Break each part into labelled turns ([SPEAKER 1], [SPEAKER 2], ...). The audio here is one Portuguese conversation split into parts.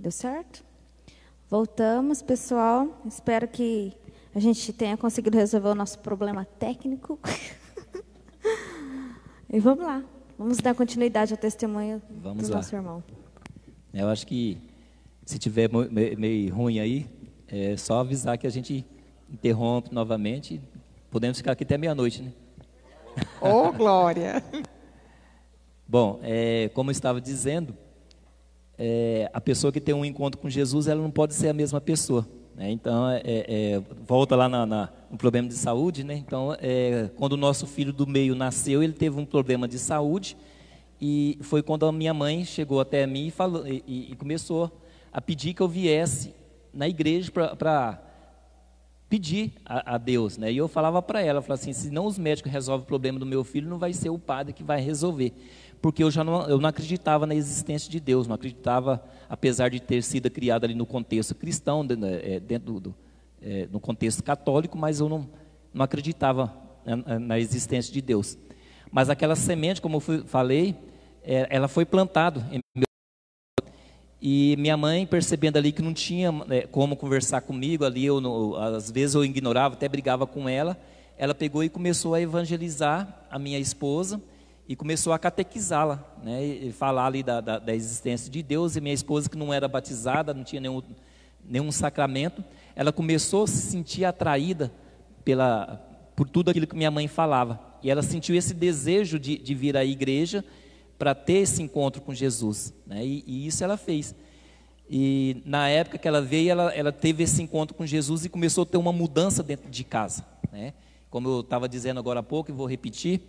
[SPEAKER 1] Deu certo? Voltamos, pessoal. Espero que a gente tenha conseguido resolver o nosso problema técnico. E vamos lá. Vamos dar continuidade ao testemunho do nosso irmão.
[SPEAKER 2] Eu acho que se tiver meio ruim aí, é só avisar que a gente interrompe novamente. Podemos ficar aqui até meia-noite, né?
[SPEAKER 3] Ô, glória!
[SPEAKER 2] Bom, como eu estava dizendo, a pessoa que tem um encontro com Jesus, ela não pode ser a mesma pessoa, né? Então, volta lá no problema de saúde, né? Então, quando o nosso filho do meio nasceu, ele teve um problema de saúde, e foi quando a minha mãe chegou até mim e começou a pedir que eu viesse na igreja para pedir a Deus, né? E eu falava para ela, assim, se não os médicos resolvem o problema do meu filho, não vai ser o padre que vai resolver, porque eu não acreditava na existência de Deus, não acreditava, apesar de ter sido criado ali no contexto cristão, no contexto católico, mas eu não acreditava na existência de Deus. Mas aquela semente, como eu falei, ela foi plantada em meu. E minha mãe, percebendo ali que não tinha como conversar comigo, ali às vezes eu ignorava, até brigava com ela, ela pegou e começou a evangelizar a minha esposa e começou a catequizá-la, né, e falar ali da existência de Deus. E minha esposa, que não era batizada, não tinha nenhum sacramento, ela começou a se sentir atraída por tudo aquilo que minha mãe falava. E ela sentiu esse desejo de vir à igreja para ter esse encontro com Jesus, né? E isso ela fez. E na época que ela veio, ela teve esse encontro com Jesus e começou a ter uma mudança dentro de casa, né? Como eu estava dizendo agora há pouco, e vou repetir,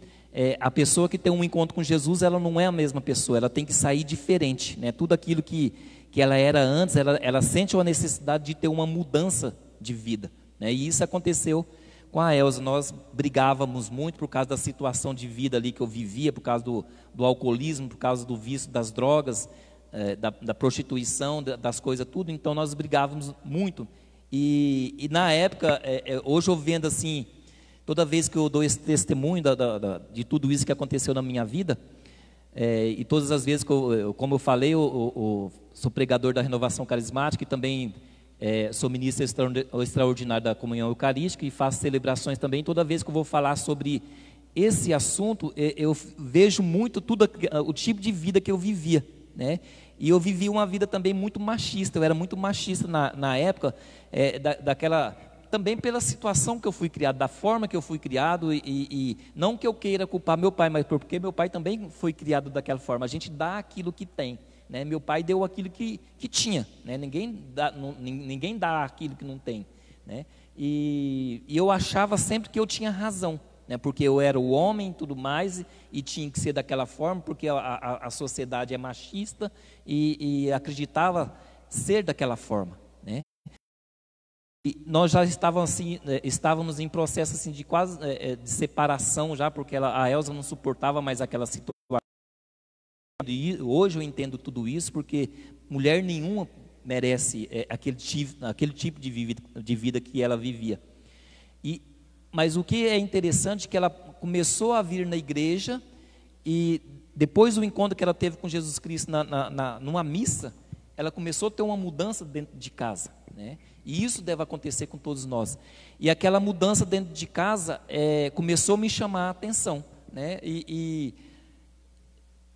[SPEAKER 2] a pessoa que tem um encontro com Jesus, ela não é a mesma pessoa, ela tem que sair diferente, né? Tudo aquilo que ela era antes, ela sente uma necessidade de ter uma mudança de vida, né? E isso aconteceu com a Elza. Nós brigávamos muito por causa da situação de vida ali que eu vivia, por causa do alcoolismo, por causa do vício das drogas, da prostituição, das coisas, tudo. Então nós brigávamos muito. E na época, hoje eu vendo assim, toda vez que eu dou esse testemunho de tudo isso que aconteceu na minha vida, e todas as vezes que como eu falei, eu sou pregador da Renovação Carismática e também sou ministro extraordinário da Comunhão Eucarística e faço celebrações também. Toda vez que eu vou falar sobre esse assunto, eu vejo muito o tipo de vida que eu vivia, né? E eu vivia uma vida também muito machista. Eu era muito machista na época, também pela situação que eu fui criado, da forma que eu fui criado, e não que eu queira culpar meu pai, mas porque meu pai também foi criado daquela forma. A gente dá aquilo que tem, né? Meu pai deu aquilo que tinha, né? Ninguém dá aquilo que não tem, né? E eu achava sempre que eu tinha razão, né? Porque eu era o homem e tudo mais, e tinha que ser daquela forma, porque a sociedade é machista, e acreditava ser daquela forma, né? E nós já estávamos em processo assim, de quase de separação já, porque a Elza não suportava mais aquela situação. E hoje eu entendo tudo isso, porque mulher nenhuma merece aquele tipo de vida que ela vivia. Mas o que é interessante é que ela começou a vir na igreja, e depois do encontro que ela teve com Jesus Cristo numa missa, ela começou a ter uma mudança dentro de casa, né? E isso deve acontecer com todos nós. E aquela mudança dentro de casa começou a me chamar a atenção, né? E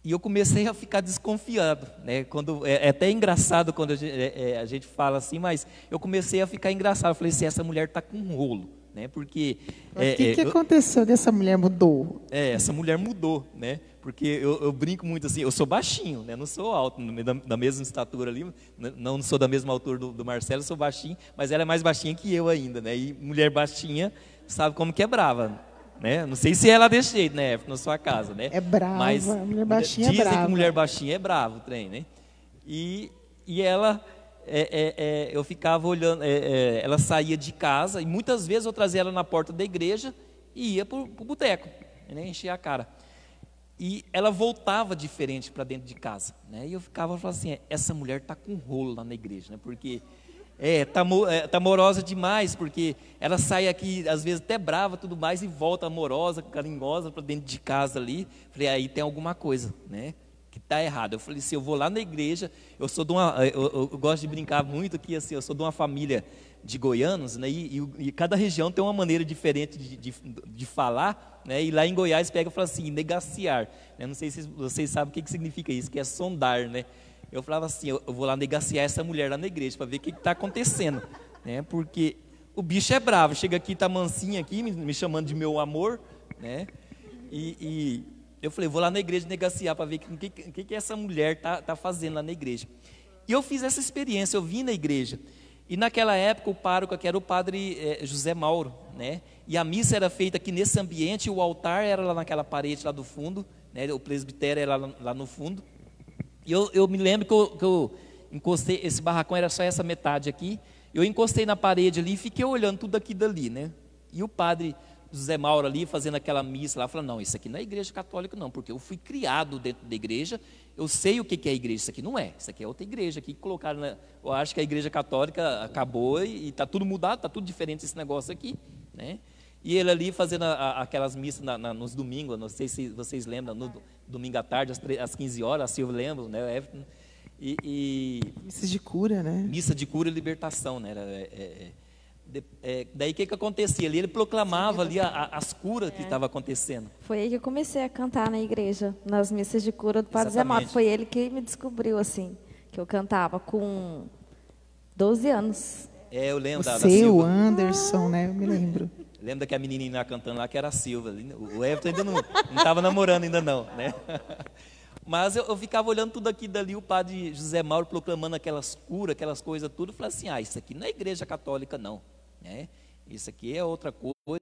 [SPEAKER 2] eu comecei a ficar desconfiado, né? É até engraçado quando a gente fala assim, mas eu comecei a ficar engraçado. Eu falei assim, essa mulher está com um rolo, né? Porque
[SPEAKER 3] o que aconteceu dessa mulher mudou?
[SPEAKER 2] Essa mulher mudou, né? Porque eu brinco muito assim, eu sou baixinho, né? Não sou alto, da mesma estatura ali, não sou da mesma altura do Marcelo, sou baixinho, mas ela é mais baixinha que eu ainda, né? E mulher baixinha sabe como que é brava, né? Não sei se ela é desse jeito, né? Na sua casa, né?
[SPEAKER 3] É brava,
[SPEAKER 2] mas
[SPEAKER 3] mulher baixinha é brava.
[SPEAKER 2] Dizem que mulher baixinha é brava o trem, né? E ela, eu ficava olhando, ela saía de casa, e muitas vezes eu trazia ela na porta da igreja e ia para o boteco, né? Enchia a cara. E ela voltava diferente para dentro de casa, né? E eu ficava falando assim, essa mulher está com rolo lá na igreja, né? Porque tá amorosa demais, porque ela sai aqui, às vezes até brava, tudo mais, e volta amorosa, carinhosa para dentro de casa ali. Falei, aí tem alguma coisa, né? que está errado. Eu falei assim, eu vou lá na igreja, eu sou de uma, eu gosto de brincar muito aqui, assim, eu sou de uma família de goianos, né, e cada região tem uma maneira diferente de falar, né, e lá em Goiás pega e fala assim, negaciar, né, não sei se vocês sabem o que significa isso, que é sondar, né. Eu falava assim, eu vou lá negaciar essa mulher lá na igreja, para ver o que está acontecendo, né, porque o bicho é bravo, chega aqui, está mansinho aqui, me chamando de meu amor, né, e eu falei, vou lá na igreja negaciar para ver o que essa mulher tá fazendo lá na igreja. E eu fiz essa experiência, eu vim na igreja. E naquela época o pároco que era o padre José Mauro, né? E a missa era feita aqui nesse ambiente, o altar era lá naquela parede lá do fundo, né? O presbitério era lá no fundo. E eu me lembro que eu encostei, esse barracão era só essa metade aqui, eu encostei na parede ali e fiquei olhando tudo aqui dali, né? E o padre José Mauro ali fazendo aquela missa lá, falando, não, isso aqui não é igreja católica não, porque eu fui criado dentro da igreja, eu sei o que é igreja, isso aqui não é, isso aqui é outra igreja, aqui colocaram, eu acho que a igreja católica acabou e está tudo mudado, está tudo diferente esse negócio aqui, né? E ele ali fazendo aquelas missas nos domingos, não sei se vocês lembram, no domingo à tarde, às 15 horas, a Silvia lembra, né, o Everton,
[SPEAKER 3] Missa de cura, né?
[SPEAKER 2] Missa de cura e libertação, né? Daí o que acontecia ali? Ele proclamava ali as curas que estavam acontecendo.
[SPEAKER 1] Foi aí que eu comecei a cantar na igreja, nas missas de cura do Padre Zé
[SPEAKER 2] Exatamente.
[SPEAKER 1] Mauro. Foi ele que me descobriu, assim, que eu cantava com 12 anos.
[SPEAKER 2] Eu lembro da
[SPEAKER 3] Você, o
[SPEAKER 2] Silva.
[SPEAKER 3] Anderson, né? Eu me lembro.
[SPEAKER 2] Lembra que a menininha cantando lá, que era a Silva. O Everton ainda não estava namorando ainda não, né? Mas eu ficava olhando tudo aqui dali, o padre José Mauro proclamando aquelas curas, aquelas coisas tudo. Eu falei assim, isso aqui não é igreja católica não, né? Isso aqui é outra coisa,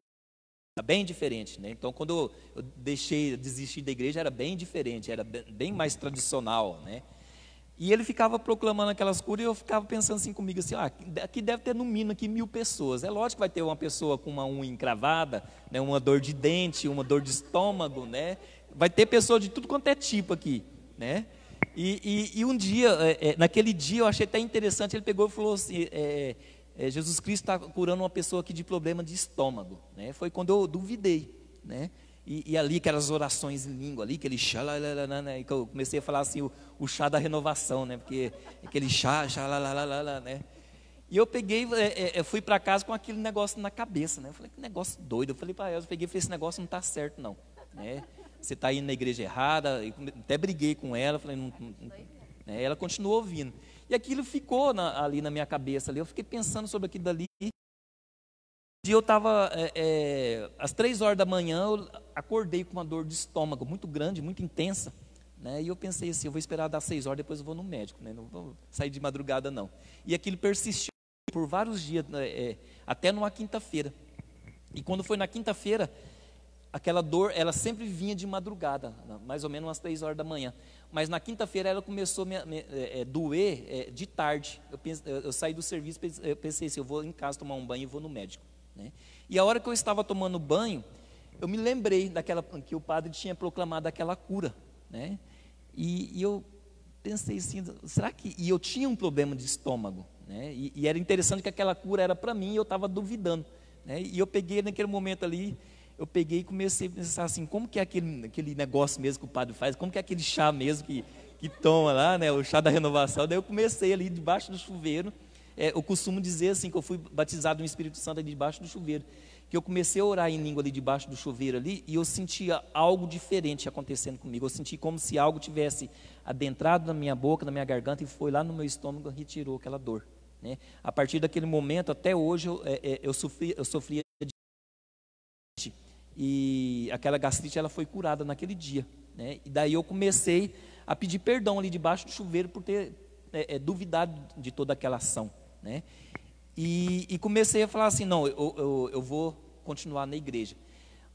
[SPEAKER 2] bem diferente, né? Então quando eu desisti da igreja, era bem diferente, era bem mais tradicional, né? E ele ficava proclamando aquelas curas e eu ficava pensando assim comigo, assim, aqui deve ter no mínimo aqui 1000 pessoas. É lógico que vai ter uma pessoa com uma unha encravada, né, uma dor de dente, uma dor de estômago, né? Vai ter pessoa de tudo quanto é tipo aqui, né? E um dia, naquele dia eu achei até interessante, ele pegou e falou assim, Jesus Cristo está curando uma pessoa aqui de problema de estômago, né? Foi quando eu duvidei, né? E ali aquelas orações em língua ali, aquele chá, né? Que eu comecei a falar assim, o chá da renovação, né? Porque aquele chá, né? E eu peguei, fui para casa com aquele negócio na cabeça, né? Eu falei, que negócio doido. Eu falei para ela, esse negócio não está certo não, né? Você está indo na igreja errada, até briguei com ela, falei, não, né? Ela continuou ouvindo. E aquilo ficou ali na minha cabeça, ali. Eu fiquei pensando sobre aquilo dali. Um dia eu estava, às 3 horas da manhã, eu acordei com uma dor de estômago muito grande, muito intensa, né? E eu pensei assim, eu vou esperar dar 6 horas, depois eu vou no médico, né? Não vou sair de madrugada não. E aquilo persistiu por vários dias, até numa quinta-feira. E quando foi na quinta-feira, aquela dor, ela sempre vinha de madrugada, mais ou menos umas 3 horas da manhã. Mas na quinta-feira ela começou a doer de tarde. Eu saí do serviço, eu pensei assim, eu vou em casa tomar um banho e vou no médico, né? E a hora que eu estava tomando banho, eu me lembrei que o padre tinha proclamado aquela cura, né? E eu pensei assim, será que... E eu tinha um problema de estômago, né? E era interessante que aquela cura era para mim e eu estava duvidando, né? E eu peguei naquele momento ali... Eu peguei e comecei a pensar assim, como que é aquele negócio mesmo que o padre faz, como que é aquele chá mesmo que toma lá, né, o chá da renovação. Daí eu comecei ali debaixo do chuveiro, eu costumo dizer assim, que eu fui batizado no Espírito Santo ali debaixo do chuveiro, que eu comecei a orar em língua ali debaixo do chuveiro ali, e eu sentia algo diferente acontecendo comigo, eu senti como se algo tivesse adentrado na minha boca, na minha garganta, e foi lá no meu estômago e retirou aquela dor, né? A partir daquele momento, até hoje, eu sofria e aquela gastrite ela foi curada naquele dia, né? E daí eu comecei a pedir perdão ali debaixo do chuveiro por ter duvidado de toda aquela ação, né? E comecei a falar assim, não, eu vou continuar na igreja.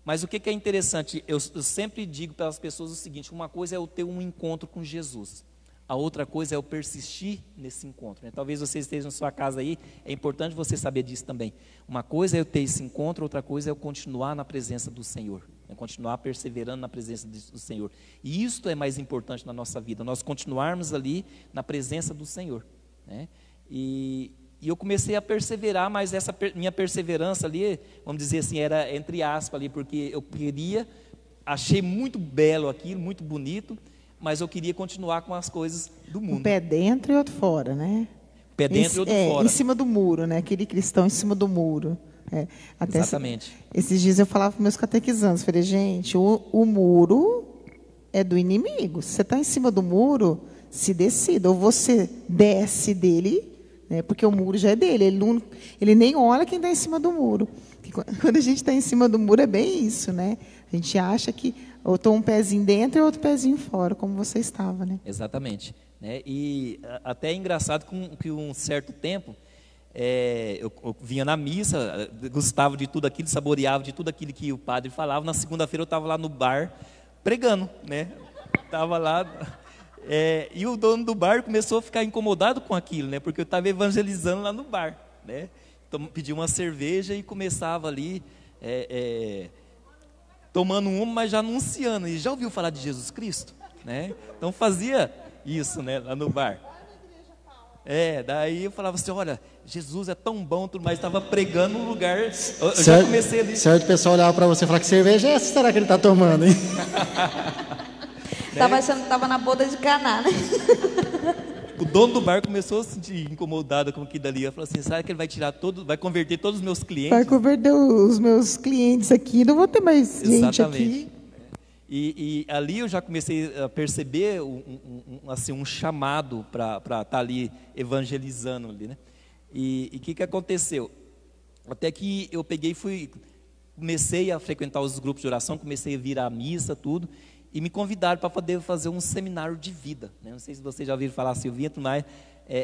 [SPEAKER 2] Mas o que é interessante, eu sempre digo para as pessoas o seguinte, uma coisa é eu ter um encontro com Jesus, a outra coisa é eu persistir nesse encontro, né? Talvez você esteja na sua casa aí, é importante você saber disso também. Uma coisa é eu ter esse encontro, outra coisa é eu continuar na presença do Senhor, né? Continuar perseverando na presença do Senhor. E isto é mais importante na nossa vida, nós continuarmos ali na presença do Senhor, né? E eu comecei a perseverar, mas essa minha perseverança ali, vamos dizer assim, era entre aspas ali, porque eu achei muito belo aquilo, muito bonito, mas eu queria continuar com as coisas do mundo.
[SPEAKER 3] Um pé dentro e outro fora, né?
[SPEAKER 2] Pé dentro e outro fora.
[SPEAKER 3] Em cima do muro, né? Aquele cristão em cima do muro. Até
[SPEAKER 2] Exatamente.
[SPEAKER 3] Esses dias eu falava para meus catequizandos, falei, gente, o muro é do inimigo. Se você está em cima do muro, se decida. Ou você desce dele, né? Porque o muro já é dele. Ele nem olha quem está em cima do muro. Quando a gente está em cima do muro, é bem isso, né? A gente acha que eu estou um pezinho dentro e outro pezinho fora, como você estava, né?
[SPEAKER 2] Exatamente. Né? E até é engraçado que um certo tempo, eu vinha na missa, gostava de tudo aquilo, saboreava de tudo aquilo que o padre falava. Na segunda-feira eu estava lá no bar pregando, né? Estava lá, e o dono do bar começou a ficar incomodado com aquilo, né? Porque eu estava evangelizando lá no bar, né? Então, pedi uma cerveja e começava ali, tomando uma, mas já anunciando. E já ouviu falar de Jesus Cristo? Né? Então fazia isso, né, lá no bar. Daí eu falava assim, olha, Jesus é tão bom, tudo mais, estava pregando no lugar. Eu já comecei ali.
[SPEAKER 4] Certo, o pessoal olhava para você e falava, que cerveja é essa será que ele está tomando, hein?
[SPEAKER 1] Estava achando que estava na boda de Caná, né?
[SPEAKER 2] O dono do bar começou a se sentir incomodado com aquilo dali. Ele falou assim, sabe que ele vai converter todos os meus clientes?
[SPEAKER 3] Vai converter os meus clientes aqui, não vou ter mais gente aqui.
[SPEAKER 2] E ali eu já comecei a perceber um chamado para estar ali evangelizando ali, né? E o que aconteceu? Até que eu peguei e comecei a frequentar os grupos de oração, comecei a vir à missa, tudo, e me convidaram para poder fazer um seminário de vida, né? Não sei se vocês já ouviram falar, Silvinha, mas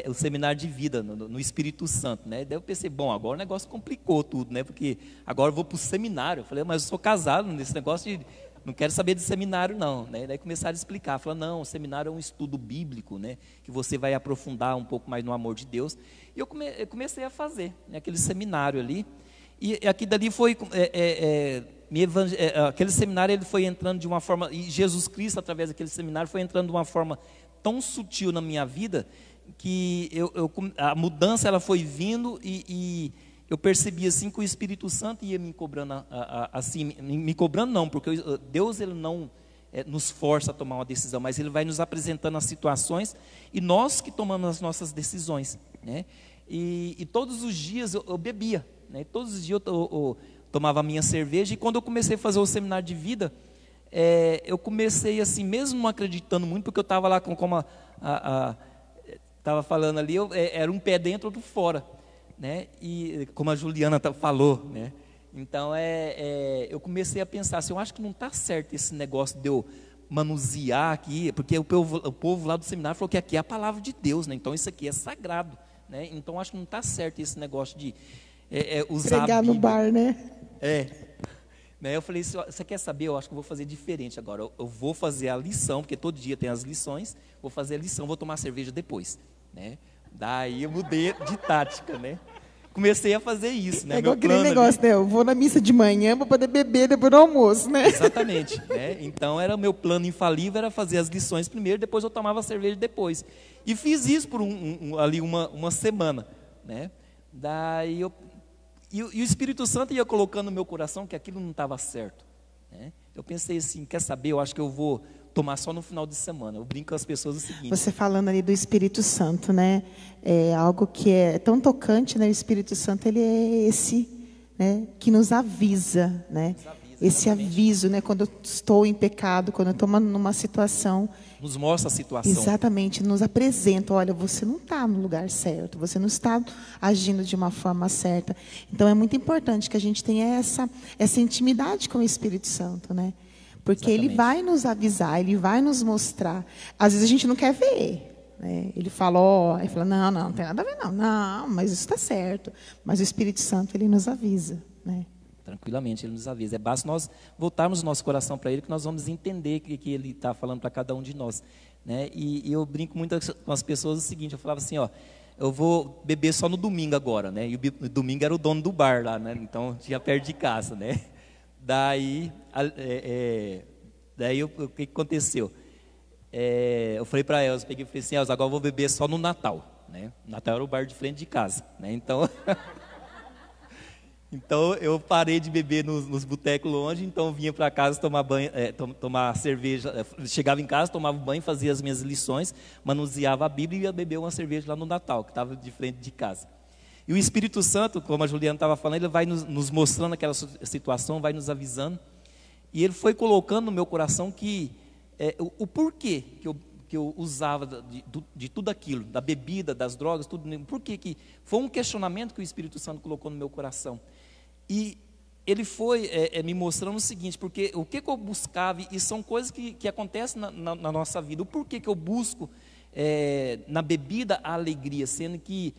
[SPEAKER 2] o seminário de vida no Espírito Santo, né? Daí eu pensei, bom, agora o negócio complicou tudo, né? Porque agora eu vou para o seminário. Eu falei, mas eu sou casado nesse negócio de... Não quero saber de seminário, não. Né? Daí começaram a explicar. Falaram, não, o seminário é um estudo bíblico, né? Que você vai aprofundar um pouco mais no amor de Deus. E eu comecei a fazer, né, aquele seminário ali. E aqui dali foi... aquele seminário ele foi entrando de uma forma... E Jesus Cristo, através daquele seminário, foi entrando de uma forma tão sutil na minha vida que a mudança ela foi vindo e eu percebi assim que o Espírito Santo ia me cobrando assim, me cobrando não, porque Deus ele não nos força a tomar uma decisão, mas Ele vai nos apresentando as situações e nós que tomamos as nossas decisões, né? E todos os dias eu bebia, né? Todos os dias eu tomava a minha cerveja e quando eu comecei a fazer o seminário de vida, eu comecei assim, mesmo não acreditando muito, porque eu estava lá como estava falando ali, era um pé dentro, outro fora. Né? E como a Juliana falou, né? Então eu comecei a pensar assim, eu acho que não está certo esse negócio de eu manusear aqui, porque o povo lá do seminário falou que aqui é a palavra de Deus, né? Então isso aqui é sagrado, né? Então acho que não está certo esse negócio de usar
[SPEAKER 3] pregar
[SPEAKER 2] a Bíblia
[SPEAKER 3] no bar, né?
[SPEAKER 2] Né? Eu falei, você quer saber? Eu acho que eu vou fazer diferente agora. Eu vou fazer a lição, porque todo dia tem as lições. Vou fazer a lição, vou tomar cerveja depois, né? Daí eu mudei de tática, né? Comecei a fazer isso, né?
[SPEAKER 3] É igual aquele negócio, né? Eu vou na missa de manhã para poder beber depois do almoço, né?
[SPEAKER 2] Exatamente, né? Então era o meu plano infalível, era fazer as lições primeiro, depois eu tomava a cerveja depois. E fiz isso por ali uma semana, né? Daí e o Espírito Santo ia colocando no meu coração que aquilo não estava certo, né? Eu pensei assim, quer saber? Eu acho que eu vou tomar só no final de semana. Eu brinco com as pessoas o seguinte.
[SPEAKER 3] Você falando ali do Espírito Santo, né? É algo que é tão tocante, né? O Espírito Santo, ele é esse, né? Que nos avisa, né? Esse aviso, né? Quando eu estou em pecado, quando eu estou numa situação.
[SPEAKER 2] Nos mostra a situação.
[SPEAKER 3] Exatamente, nos apresenta. Olha, você não está no lugar certo, você não está agindo de uma forma certa. Então é muito importante que a gente tenha essa intimidade com o Espírito Santo, né? Porque Ele vai nos avisar, Ele vai nos mostrar. Às vezes a gente não quer ver, né? Ele fala, ele fala, não tem nada a ver, não, mas isso está certo. Mas o Espírito Santo, Ele nos avisa, né?
[SPEAKER 2] Tranquilamente, Ele nos avisa. Basta nós voltarmos o nosso coração para Ele, que nós vamos entender o que Ele está falando para cada um de nós, né? E eu brinco muito com as pessoas o seguinte, eu falava assim, eu vou beber só no domingo agora, né? E o domingo era o dono do bar lá, né? Então tinha perto de casa, né? Daí o que aconteceu? Eu falei para Elza, peguei e falei assim, Elza, agora eu vou beber só no Natal, né? Natal era o bar de frente de casa, né? Então, Então eu parei de beber nos botecos longe, então vinha para casa tomar banho, tomar cerveja, chegava em casa, tomava banho, fazia as minhas lições, manuseava a Bíblia e ia beber uma cerveja lá no Natal, que estava de frente de casa. E o Espírito Santo, como a Juliana estava falando, ele vai nos mostrando aquela situação, vai nos avisando, e ele foi colocando no meu coração que o porquê que eu usava de tudo aquilo, da bebida, das drogas, tudo, porquê que foi um questionamento que o Espírito Santo colocou no meu coração. E ele foi me mostrando o seguinte, porque o que eu buscava, e são coisas que acontecem na nossa vida, o porquê que eu busco na bebida a alegria, sendo que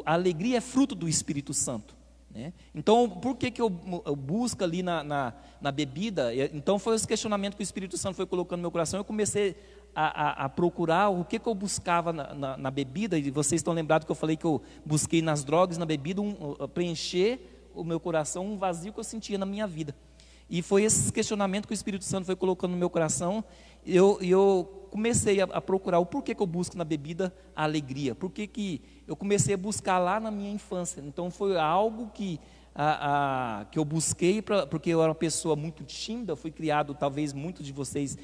[SPEAKER 2] a alegria é fruto do Espírito Santo, né? Então, por que eu busco ali na bebida? Então, foi esse questionamento que o Espírito Santo foi colocando no meu coração, eu comecei a procurar o que eu buscava na bebida, e vocês estão lembrados que eu falei que eu busquei nas drogas, na bebida, preencher o meu coração, um vazio que eu sentia na minha vida. E foi esse questionamento que o Espírito Santo foi colocando no meu coração, e eu comecei a procurar o porquê que eu busco na bebida a alegria, porquê que eu comecei a buscar lá na minha infância. Então foi algo que eu busquei, porque eu era uma pessoa muito tímida, fui criado, talvez muitos de vocês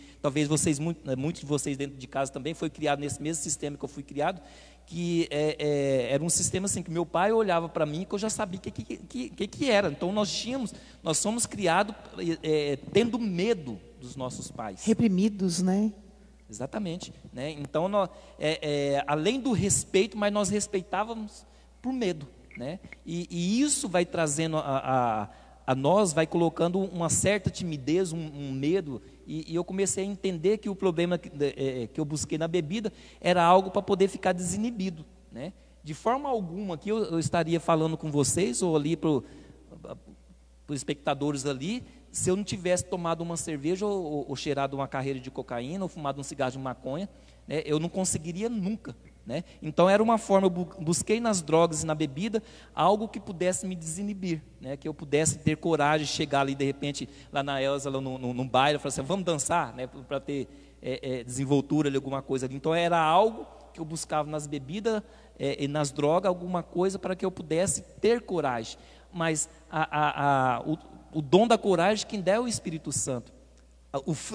[SPEAKER 2] dentro de casa também, foi criado nesse mesmo sistema que eu fui criado, que era um sistema assim, que meu pai olhava para mim, que eu já sabia o que era. Então nós somos criados tendo medo dos nossos pais.
[SPEAKER 3] Reprimidos, né?
[SPEAKER 2] Exatamente, né? Então, além do respeito, mas nós respeitávamos por medo, né? E isso vai trazendo a nós, vai colocando uma certa timidez, um medo, e eu comecei a entender que o problema que eu busquei na bebida era algo para poder ficar desinibido, né? De forma alguma que eu estaria falando com vocês, ou ali para os espectadores ali, se eu não tivesse tomado uma cerveja, ou cheirado uma carreira de cocaína, ou fumado um cigarro de maconha, né, eu não conseguiria nunca, né? Então era uma forma, eu busquei nas drogas e na bebida algo que pudesse me desinibir, né? Que eu pudesse ter coragem de chegar ali de repente, lá na Elza, lá num baile, falar assim, vamos dançar, né? Para ter desenvoltura ali, alguma coisa ali. Então era algo que eu buscava nas bebidas e nas drogas, alguma coisa para que eu pudesse ter coragem. Mas o dom da coragem, quem dá é o Espírito Santo.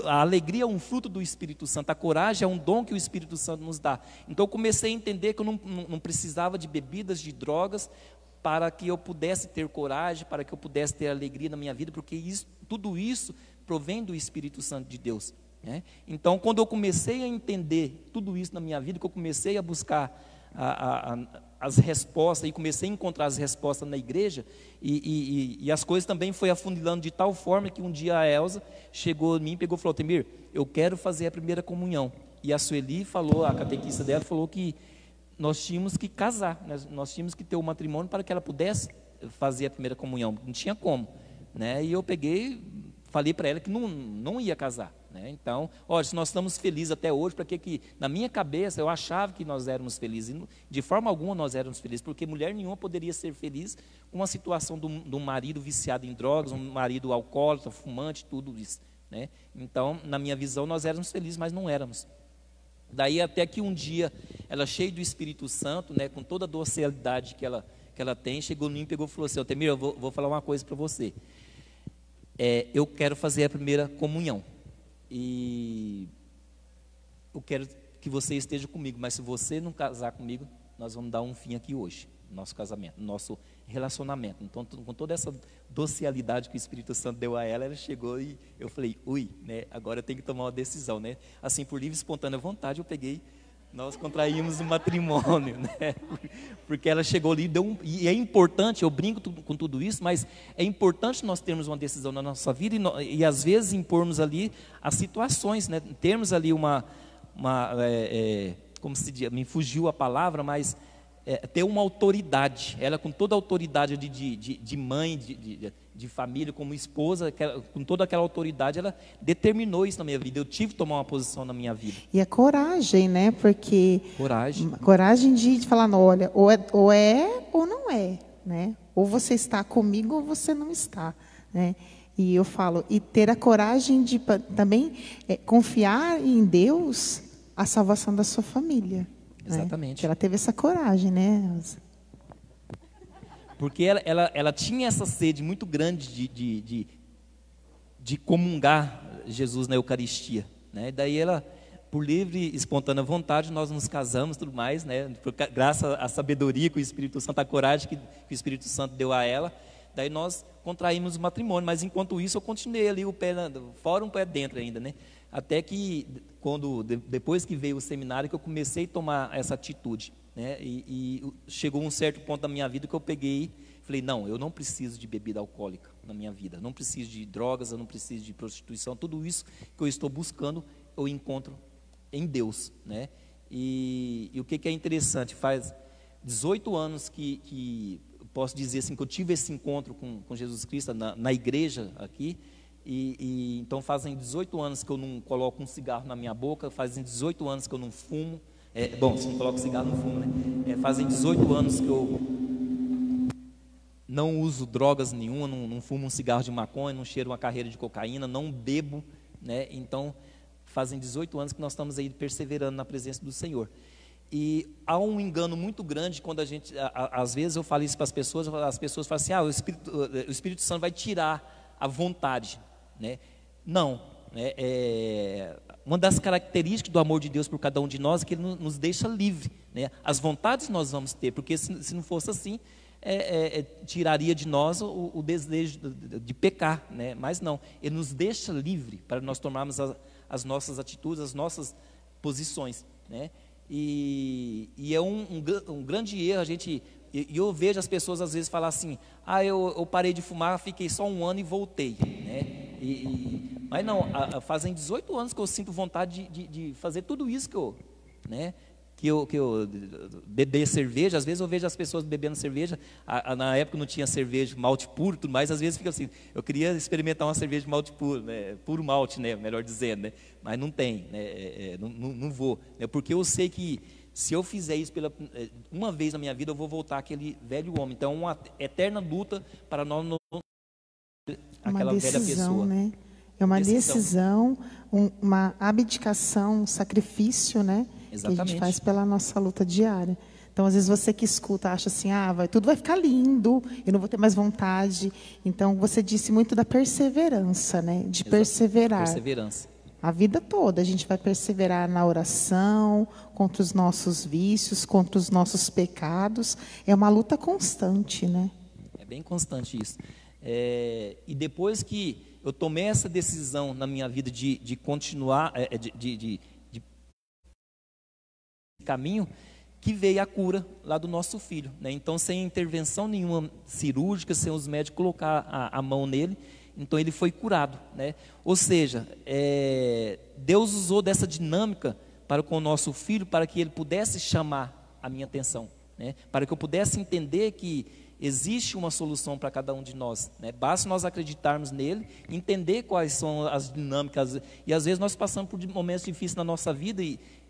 [SPEAKER 2] A alegria é um fruto do Espírito Santo. A coragem é um dom que o Espírito Santo nos dá. Então eu comecei a entender que eu não precisava de bebidas, de drogas, para que eu pudesse ter coragem, para que eu pudesse ter alegria na minha vida, porque tudo isso provém do Espírito Santo de Deus, né? Então quando eu comecei a entender tudo isso na minha vida, que eu comecei a buscar as respostas, e comecei a encontrar as respostas na igreja, e as coisas também foi afunilando de tal forma que um dia a Elza chegou em mim, pegou e falou, Temir, eu quero fazer a primeira comunhão. E a Sueli falou, a catequista dela falou que nós tínhamos que casar, nós tínhamos que ter um matrimônio para que ela pudesse fazer a primeira comunhão, não tinha como, né? E eu peguei, falei para ela que não ia casar, né? Então, olha, se nós estamos felizes até hoje, para que na minha cabeça eu achava que nós éramos felizes, e de forma alguma nós éramos felizes, porque mulher nenhuma poderia ser feliz com uma situação de um marido viciado em drogas, um marido alcoólatra, fumante, tudo isso, né? Então, na minha visão, nós éramos felizes, mas não éramos. Daí até que um dia, ela cheia do Espírito Santo, né, com toda a docilidade que ela tem, chegou em mim e pegou e falou assim, Temir, eu vou falar uma coisa para você. Eu quero fazer a primeira comunhão, e eu quero que você esteja comigo, mas se você não casar comigo, nós vamos dar um fim aqui hoje, no nosso casamento, no nosso relacionamento. Então, com toda essa docilidade que o Espírito Santo deu a ela chegou e eu falei, né, agora eu tenho que tomar uma decisão, né? Assim, por livre e espontânea vontade, eu peguei, nós contraímos um matrimônio, né? Porque ela chegou ali, e é importante, eu brinco com tudo isso, mas é importante nós termos uma decisão na nossa vida e às vezes impormos ali as situações, né? Termos ali como se diz, me fugiu a palavra, mas ter uma autoridade, ela com toda a autoridade de mãe, de família, como esposa, com toda aquela autoridade, ela determinou isso na minha vida. Eu tive que tomar uma posição na minha vida.
[SPEAKER 3] E a coragem, né? Porque
[SPEAKER 2] coragem
[SPEAKER 3] de falar, não, olha, ou é ou não é, né? Ou você está comigo ou você não está, né? E eu falo, e ter a coragem de também confiar em Deus a salvação da sua família.
[SPEAKER 2] Exatamente.
[SPEAKER 3] Né? Ela teve essa coragem, né, Elza?
[SPEAKER 2] porque ela tinha essa sede muito grande de comungar Jesus na Eucaristia, né? E daí ela, por livre e espontânea vontade, nós nos casamos, tudo mais, né? Graças à sabedoria que o Espírito Santo, a coragem que o Espírito Santo deu a ela, daí nós contraímos o matrimônio. Mas enquanto isso eu continuei ali, o pé fora, um pé dentro ainda, né? Até que depois que veio o seminário, que eu comecei a tomar essa atitude, né? E chegou um certo ponto da minha vida que eu peguei, falei, não, eu não preciso de bebida alcoólica na minha vida, não preciso de drogas, eu não preciso de prostituição, tudo isso que eu estou buscando, eu encontro em Deus, né? E o que é interessante, faz 18 anos que posso dizer assim, que eu tive esse encontro com Jesus Cristo na igreja aqui, e então fazem 18 anos que eu não coloco um cigarro na minha boca, fazem 18 anos que eu não fumo, bom, se não coloco cigarro, não fumo, né? Fazem 18 anos que eu não uso drogas nenhuma, não fumo um cigarro de maconha, não cheiro uma carreira de cocaína, não bebo, né? Então, fazem 18 anos que nós estamos aí perseverando na presença do Senhor. E há um engano muito grande quando a gente, às vezes eu falo isso para as pessoas falam assim, o Espírito Santo vai tirar a vontade, né? Não, né? Uma das características do amor de Deus por cada um de nós é que Ele nos deixa livre, né? As vontades nós vamos ter, porque se não fosse assim, tiraria de nós o desejo de pecar, né? Mas não, Ele nos deixa livre para nós tomarmos as nossas atitudes, as nossas posições, né? E é um grande erro eu vejo as pessoas às vezes falar assim, eu parei de fumar, fiquei só 1 ano e voltei, né? Mas não, fazem 18 anos que eu sinto vontade de fazer tudo isso que eu beber cerveja. Às vezes eu vejo as pessoas bebendo cerveja, na época não tinha cerveja, malte puro, tudo mais, às vezes fica assim, eu queria experimentar uma cerveja de malte puro, né? Puro malte, né? Melhor dizendo, né? Mas não tem, né? Não vou, né? Porque eu sei que se eu fizer isso uma vez na minha vida, eu vou voltar àquele velho homem. Então, uma eterna luta para nós não aquela velha pessoa.
[SPEAKER 3] Né? É uma decisão, uma abdicação, um sacrifício, né?
[SPEAKER 2] Exatamente.
[SPEAKER 3] Que a gente faz pela nossa luta diária. Então, às vezes você que escuta acha assim, tudo vai ficar lindo, eu não vou ter mais vontade. Então, você disse muito da perseverança, né? De perseverar.
[SPEAKER 2] Perseverança.
[SPEAKER 3] A vida toda a gente vai perseverar na oração, contra os nossos vícios, contra os nossos pecados. É uma luta constante, né?
[SPEAKER 2] É bem constante isso. E depois que eu tomei essa decisão na minha vida de continuar, de caminho, que veio a cura lá do nosso filho, né? Então, sem intervenção nenhuma cirúrgica, sem os médicos colocar a mão nele, então ele foi curado, né? Ou seja, Deus usou dessa dinâmica para com o nosso filho, para que ele pudesse chamar a minha atenção, né? Para que eu pudesse entender que existe uma solução para cada um de nós, né? Basta nós acreditarmos nele, entender quais são as dinâmicas, e às vezes nós passamos por momentos difíceis na nossa vida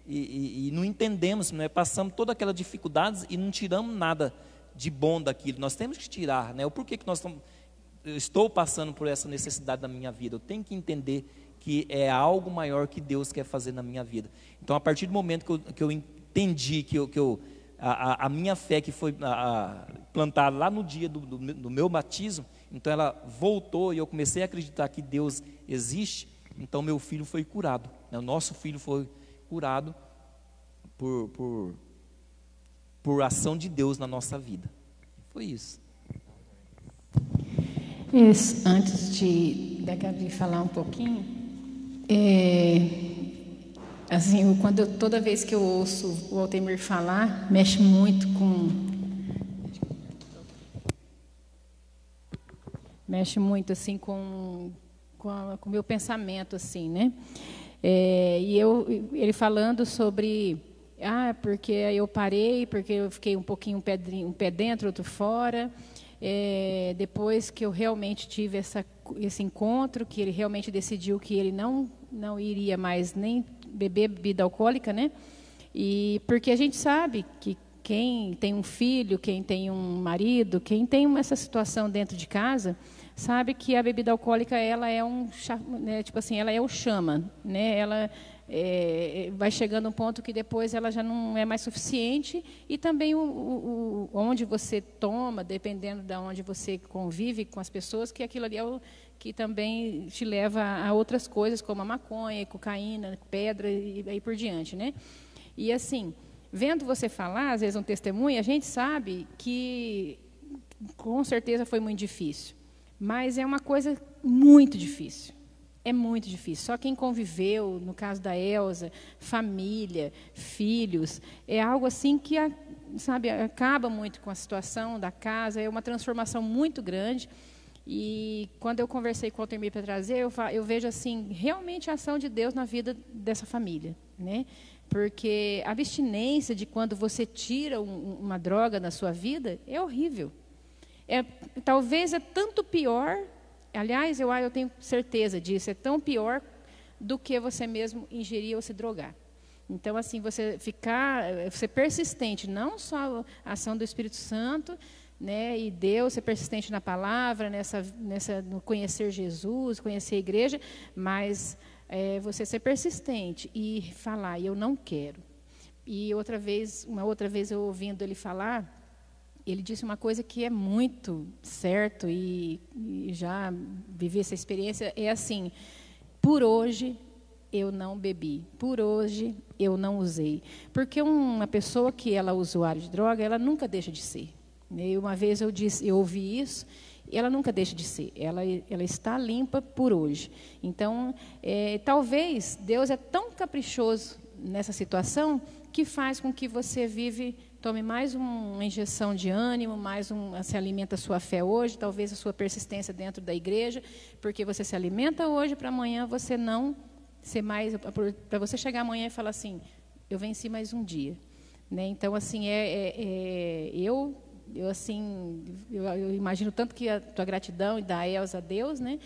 [SPEAKER 2] e não entendemos, né? Passamos todas aquelas dificuldades e não tiramos nada de bom daquilo. Nós temos que tirar, né? O porquê que eu estou passando por essa necessidade na minha vida. Eu tenho que entender que é algo maior que Deus quer fazer na minha vida. Então, a partir do momento que eu entendi a minha fé que foi plantada lá no dia do meu batismo, então ela voltou e eu comecei a acreditar que Deus existe, então meu filho foi curado, né? O nosso filho foi curado por ação de Deus na nossa vida. Foi isso.
[SPEAKER 5] Antes da Gabi falar um pouquinho, assim, toda vez que eu ouço o Altemir falar, mexe muito assim com o meu pensamento, assim, né? E ele falando sobre porque eu parei, porque eu fiquei um pouquinho um pé dentro, outro fora. Depois que eu realmente tive esse encontro, que ele realmente decidiu que ele não iria mais nem beber bebida alcoólica, né? E porque a gente sabe que quem tem um filho, quem tem um marido, quem tem essa situação dentro de casa, sabe que a bebida alcoólica ela é né, tipo assim, ela é o chama, né? vai chegando um ponto que depois ela já não é mais suficiente, e também onde você toma, dependendo de onde você convive com as pessoas, que aquilo ali é o que também te leva a outras coisas, como a maconha, cocaína, pedra e aí por diante, né? E assim, vendo você falar, às vezes um testemunho, a gente sabe que com certeza foi muito difícil, mas é uma coisa muito difícil. É muito difícil. Só quem conviveu, no caso da Elza, família, filhos, é algo assim que, sabe, acaba muito com a situação da casa, é uma transformação muito grande. E quando eu conversei com o Altemir para trazer, eu vejo assim, realmente a ação de Deus na vida dessa família, né? Porque a abstinência de quando você tira uma droga na sua vida é horrível. Talvez é tanto pior, aliás, eu tenho certeza disso, é tão pior do que você mesmo ingerir ou se drogar. Então, assim, você ser persistente, não só a ação do Espírito Santo, né, e Deus, ser persistente na palavra, no conhecer Jesus, conhecer a igreja, mas você ser persistente e falar, eu não quero. E uma outra vez eu ouvindo ele falar, ele disse uma coisa que é muito certo, e já vivi essa experiência, é assim, por hoje eu não bebi, por hoje eu não usei. Porque uma pessoa que ela é usuária de droga, ela nunca deixa de ser. E uma vez eu ouvi isso, e ela nunca deixa de ser, ela está limpa por hoje. Então, talvez Deus é tão caprichoso nessa situação, que faz com que você tome mais uma injeção de ânimo, se alimenta a sua fé hoje, talvez a sua persistência dentro da igreja, porque você se alimenta hoje para amanhã você não ser mais, para você chegar amanhã e falar assim, eu venci mais um dia, né? Então, assim, eu imagino tanto que a tua gratidão e da Elza a Deus, né?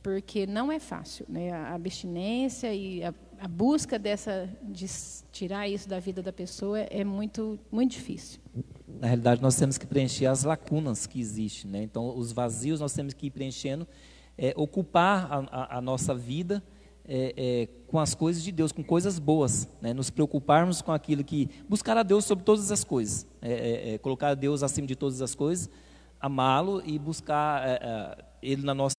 [SPEAKER 5] Porque não é fácil, né? A abstinência e a busca de tirar isso da vida da pessoa é muito, muito difícil.
[SPEAKER 2] Na realidade, nós temos que preencher as lacunas que existem, né? Então, os vazios nós temos que ir preenchendo, ocupar a nossa vida com as coisas de Deus, com coisas boas, né? Nos preocuparmos com aquilo buscar a Deus sobre todas as coisas, colocar a Deus acima de todas as coisas, amá-lo e buscar Ele na nossa,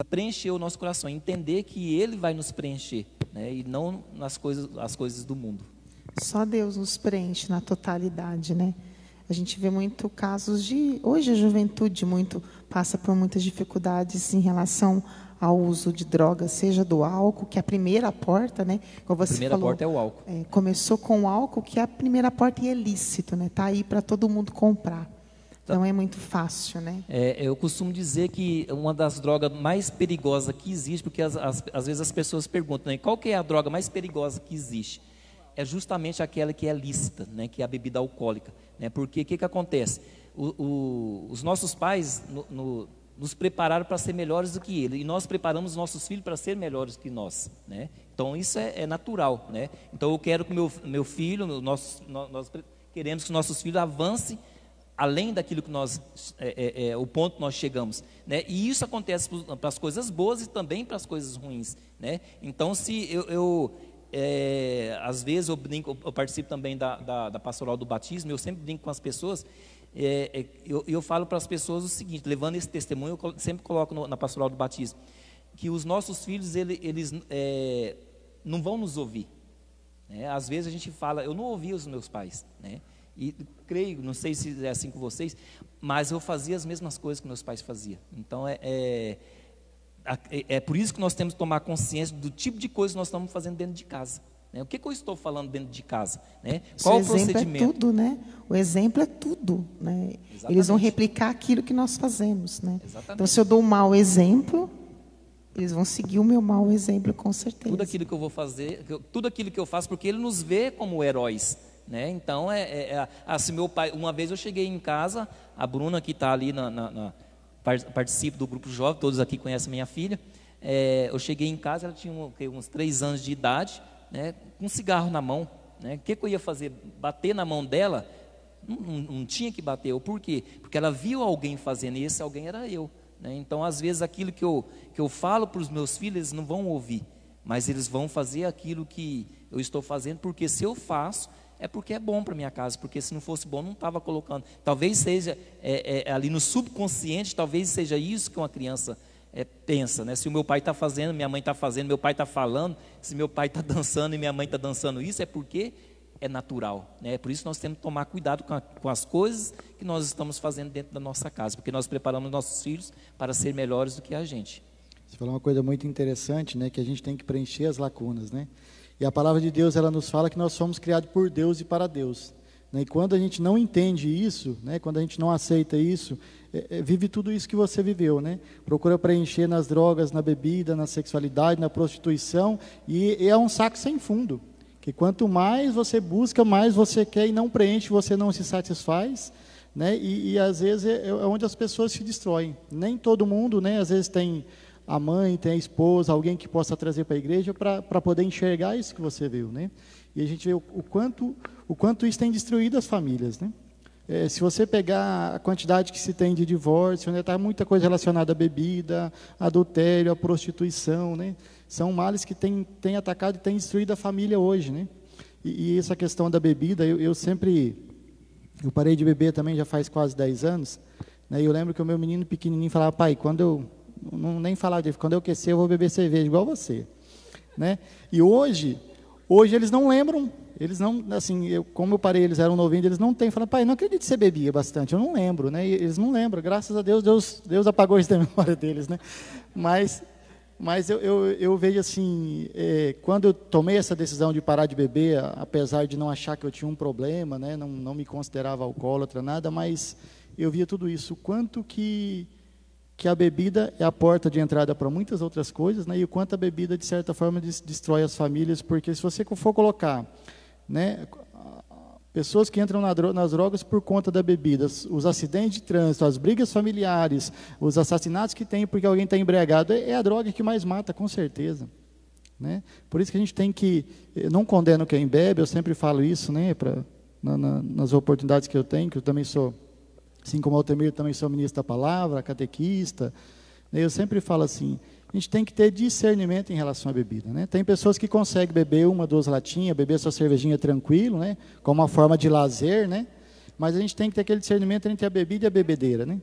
[SPEAKER 2] preencher o nosso coração, entender que Ele vai nos preencher, né? E não as coisas do mundo.
[SPEAKER 3] Só Deus nos preenche na totalidade, né? A gente vê muito casos hoje a juventude passa por muitas dificuldades em relação ao uso de drogas, seja do álcool, que é a primeira porta, né? Como você
[SPEAKER 2] a primeira
[SPEAKER 3] falou,
[SPEAKER 2] porta é o álcool.
[SPEAKER 3] Começou com o álcool, que é a primeira porta e é lícito, né? Tá aí para todo mundo comprar. Então é muito fácil, né?
[SPEAKER 2] Eu costumo dizer que uma das drogas mais perigosas que existe, porque às vezes as pessoas perguntam, né, qual que é a droga mais perigosa que existe? É justamente aquela que é lícita, né, que é a bebida alcoólica, né? Porque o que acontece? Os nossos pais nos prepararam para ser melhores do que ele, e nós preparamos nossos filhos para ser melhores que nós, né? Então isso é natural, né? Então eu quero que meu filho, nós queremos que nossos filhos avancem além daquilo que o ponto que nós chegamos, né? E isso acontece para as coisas boas e também para as coisas ruins, né? Então, se às vezes eu participo também da pastoral do batismo, eu sempre brinco com as pessoas, eu falo para as pessoas o seguinte, levando esse testemunho, eu sempre coloco na pastoral do batismo, que os nossos filhos, eles não vão nos ouvir, né? Às vezes a gente fala, eu não ouvi os meus pais, né? E creio, não sei se é assim com vocês, mas eu fazia as mesmas coisas que meus pais faziam. Então, é por isso que nós temos que tomar consciência do tipo de coisa que nós estamos fazendo dentro de casa, né? O que eu estou falando dentro de casa, né? Qual o procedimento?
[SPEAKER 3] É tudo, né? O exemplo é tudo, né? Eles vão replicar aquilo que nós fazemos, né?
[SPEAKER 2] Exatamente.
[SPEAKER 3] Então, se eu dou um mau exemplo, eles vão seguir o meu mau exemplo, com certeza.
[SPEAKER 2] Tudo aquilo que eu vou fazer, tudo aquilo que eu faço, porque ele nos vê como heróis, né? Então, assim, meu pai, uma vez eu cheguei em casa, a Bruna que está ali, participa do grupo jovem, todos aqui conhecem minha filha, eu cheguei em casa, ela tinha uns 3 anos de idade, né, com um cigarro na mão, né? O que eu ia fazer? Bater na mão dela? Não tinha que bater. Por quê? Porque ela viu alguém fazendo, e esse alguém era eu, né? Então, às vezes, aquilo que eu falo para os meus filhos, eles não vão ouvir, mas eles vão fazer aquilo que eu estou fazendo, porque se eu faço, é porque é bom para minha casa, porque se não fosse bom, não estava colocando. Talvez seja, ali no subconsciente, talvez seja isso que uma criança pensa, né? Se o meu pai está fazendo, minha mãe está fazendo, meu pai está falando, se meu pai está dançando e minha mãe está dançando isso, é porque é natural, né? Por isso nós temos que tomar cuidado com as coisas que nós estamos fazendo dentro da nossa casa, porque nós preparamos nossos filhos para ser melhores do que a gente.
[SPEAKER 4] Você falou uma coisa muito interessante, né? Que a gente tem que preencher as lacunas, né? E a palavra de Deus, ela nos fala que nós somos criados por Deus e para Deus, né? E quando a gente não entende isso, né? Quando a gente não aceita isso, vive tudo isso que você viveu, né? Procura preencher nas drogas, na bebida, na sexualidade, na prostituição, e é um saco sem fundo. Que quanto mais você busca, mais você quer e não preenche, você não se satisfaz, né? E às vezes é onde as pessoas se destroem. Nem todo mundo, né? Às vezes tem a mãe, tem a esposa, alguém que possa trazer para a igreja para poder enxergar isso que você viu, né? E a gente vê o quanto isso tem destruído as famílias, né? Se você pegar a quantidade que se tem de divórcio, né, está muita coisa relacionada à bebida, adultério, à prostituição, né? São males que têm atacado e têm destruído a família hoje, né? E essa questão da bebida, eu parei de beber também já faz quase 10 anos, né? E eu lembro que o meu menino pequenininho falava: pai, nem falava dele, quando eu crescer eu vou beber cerveja igual você, né? E hoje eles não lembram, eles não, assim, como eu parei, eles eram novinhos, eles não têm, falam: pai, não acredito que você bebia bastante, eu não lembro, né? E eles não lembram, graças a Deus apagou isso da memória deles, né? Mas eu vejo assim, quando eu tomei essa decisão de parar de beber, apesar de não achar que eu tinha um problema, né? Não me considerava alcoólatra, nada, mas eu via tudo isso, o quanto que a bebida é a porta de entrada para muitas outras coisas, né? E o quanto a bebida, de certa forma, destrói as famílias, porque se você for colocar, né, pessoas que entram nas drogas por conta da bebida, os acidentes de trânsito, as brigas familiares, os assassinatos que tem porque alguém está embriagado, é a droga que mais mata, com certeza, né? Por isso que a gente tem que, não condeno quem bebe, eu sempre falo isso, né, nas oportunidades que eu tenho, que eu também sou, assim como o Altemir, também sou ministro da palavra, catequista, né? Eu sempre falo assim, a gente tem que ter discernimento em relação à bebida, né? Tem pessoas que conseguem beber 1, 2 latinhas, beber sua cervejinha tranquilo, né? Como uma forma de lazer, né? Mas a gente tem que ter aquele discernimento entre a bebida e a bebedeira, né?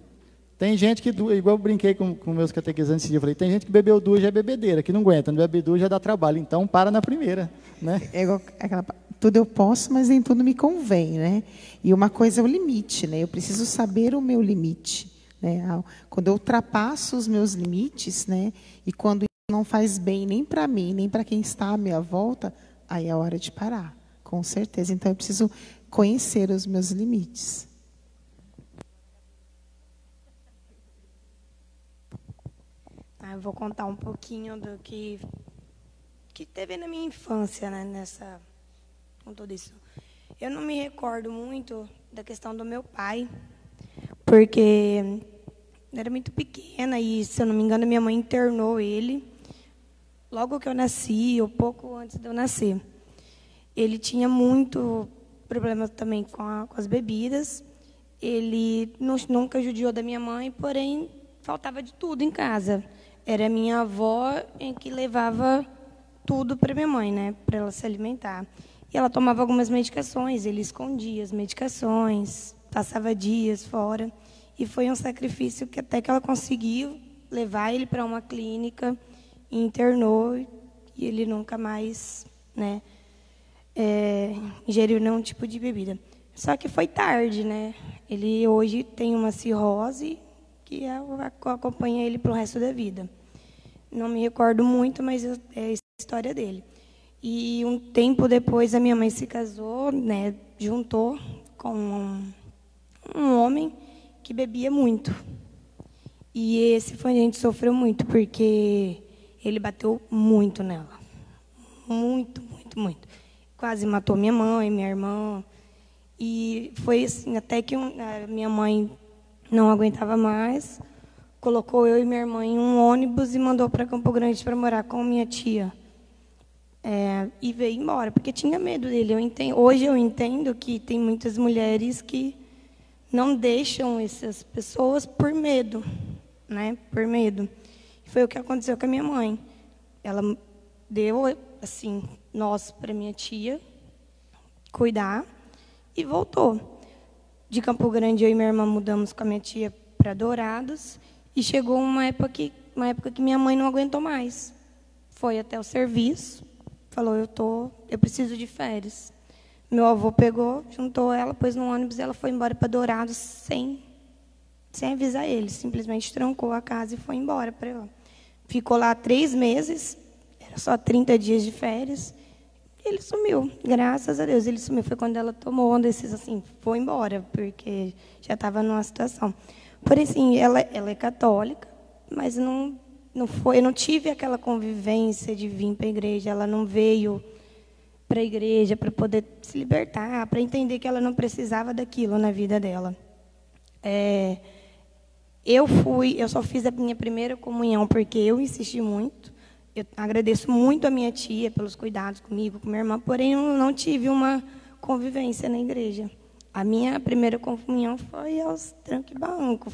[SPEAKER 4] Tem gente que, igual eu brinquei com meus catequizantes esse dia, eu falei, tem gente que bebeu 2 já é bebedeira, que não aguenta, não bebe 2 já dá trabalho, então para na primeira, né?
[SPEAKER 3] É igual tudo eu posso, mas nem tudo me convém, né? E uma coisa é o limite, né? Eu preciso saber o meu limite, né? Quando eu ultrapasso os meus limites, né? E quando isso não faz bem nem para mim, nem para quem está à minha volta, aí é a hora de parar, com certeza. Então eu preciso conhecer os meus limites.
[SPEAKER 6] Eu vou contar um pouquinho do que teve na minha infância, né? Com tudo isso. Eu não me recordo muito da questão do meu pai, porque eu era muito pequena e, se eu não me engano, minha mãe internou ele logo que eu nasci, ou pouco antes de eu nascer. Ele tinha muito problema também com as bebidas. Ele nunca judiou da minha mãe, porém faltava de tudo em casa. Era minha avó em que levava tudo para minha mãe, né, para ela se alimentar. E ela tomava algumas medicações, ele escondia as medicações, passava dias fora. E foi um sacrifício que até que ela conseguiu levar ele para uma clínica, internou, e ele nunca mais, né, ingeriu nenhum tipo de bebida. Só que foi tarde, né? Ele hoje tem uma cirrose que acompanha ele para o resto da vida. Não me recordo muito, mas é a história dele. E um tempo depois a minha mãe se casou, né, juntou com um homem que bebia muito. E esse foi, a gente sofreu muito, porque ele bateu muito nela. Muito, muito, muito. Quase matou minha mãe, minha irmã. E foi assim, até que a minha mãe não aguentava mais, colocou eu e minha irmã em um ônibus e mandou para Campo Grande para morar com minha tia. E veio embora, porque tinha medo dele. Hoje eu entendo que tem muitas mulheres que não deixam essas pessoas por medo, né? Por medo. Foi o que aconteceu com a minha mãe. Ela deu, assim, nós para minha tia cuidar e voltou. De Campo Grande, eu e minha irmã mudamos com a minha tia para Dourados e chegou uma época que minha mãe não aguentou mais. Foi até o serviço, falou, eu preciso de férias. Meu avô pegou, juntou ela, pôs no ônibus e ela foi embora para Dourados sem avisar ele. Simplesmente trancou a casa e foi embora para lá. Ficou lá 3 meses, era só 30 dias de férias. Ele sumiu, graças a Deus, ele sumiu. Foi quando ela tomou uma decisão, assim, foi embora, porque já estava numa situação. Porém, sim, ela é católica, mas não foi, eu não tive aquela convivência de vir para a igreja. Ela não veio para a igreja para poder se libertar, para entender que ela não precisava daquilo na vida dela. Eu só fiz a minha primeira comunhão porque eu insisti muito. Eu agradeço muito a minha tia pelos cuidados comigo, com minha irmã, porém eu não tive uma convivência na igreja. A minha primeira comunhão foi aos trancos e barrancos.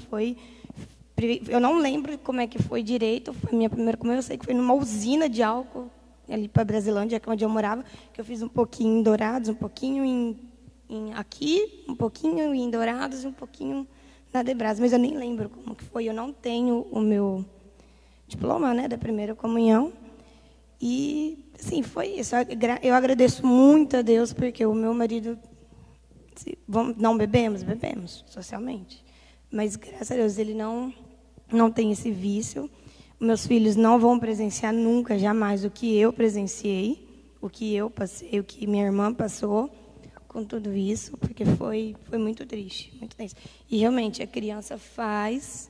[SPEAKER 6] Eu não lembro como é que foi direito. Foi a minha primeira comunhão. Eu sei que foi numa usina de álcool, ali para Brasilândia, que é onde eu morava, que eu fiz um pouquinho em Dourados, um pouquinho aqui, um pouquinho em Dourados, um pouquinho na Debras. Mas eu nem lembro como que foi. Eu não tenho o meu diploma, né, da primeira comunhão. E, assim, foi isso. Eu agradeço muito a Deus, porque o meu marido... Não bebemos socialmente. Mas, graças a Deus, ele não tem esse vício. Meus filhos não vão presenciar nunca, jamais, o que eu presenciei, o que eu passei, o que minha irmã passou com tudo isso, porque foi muito triste, muito triste. E, realmente, a criança faz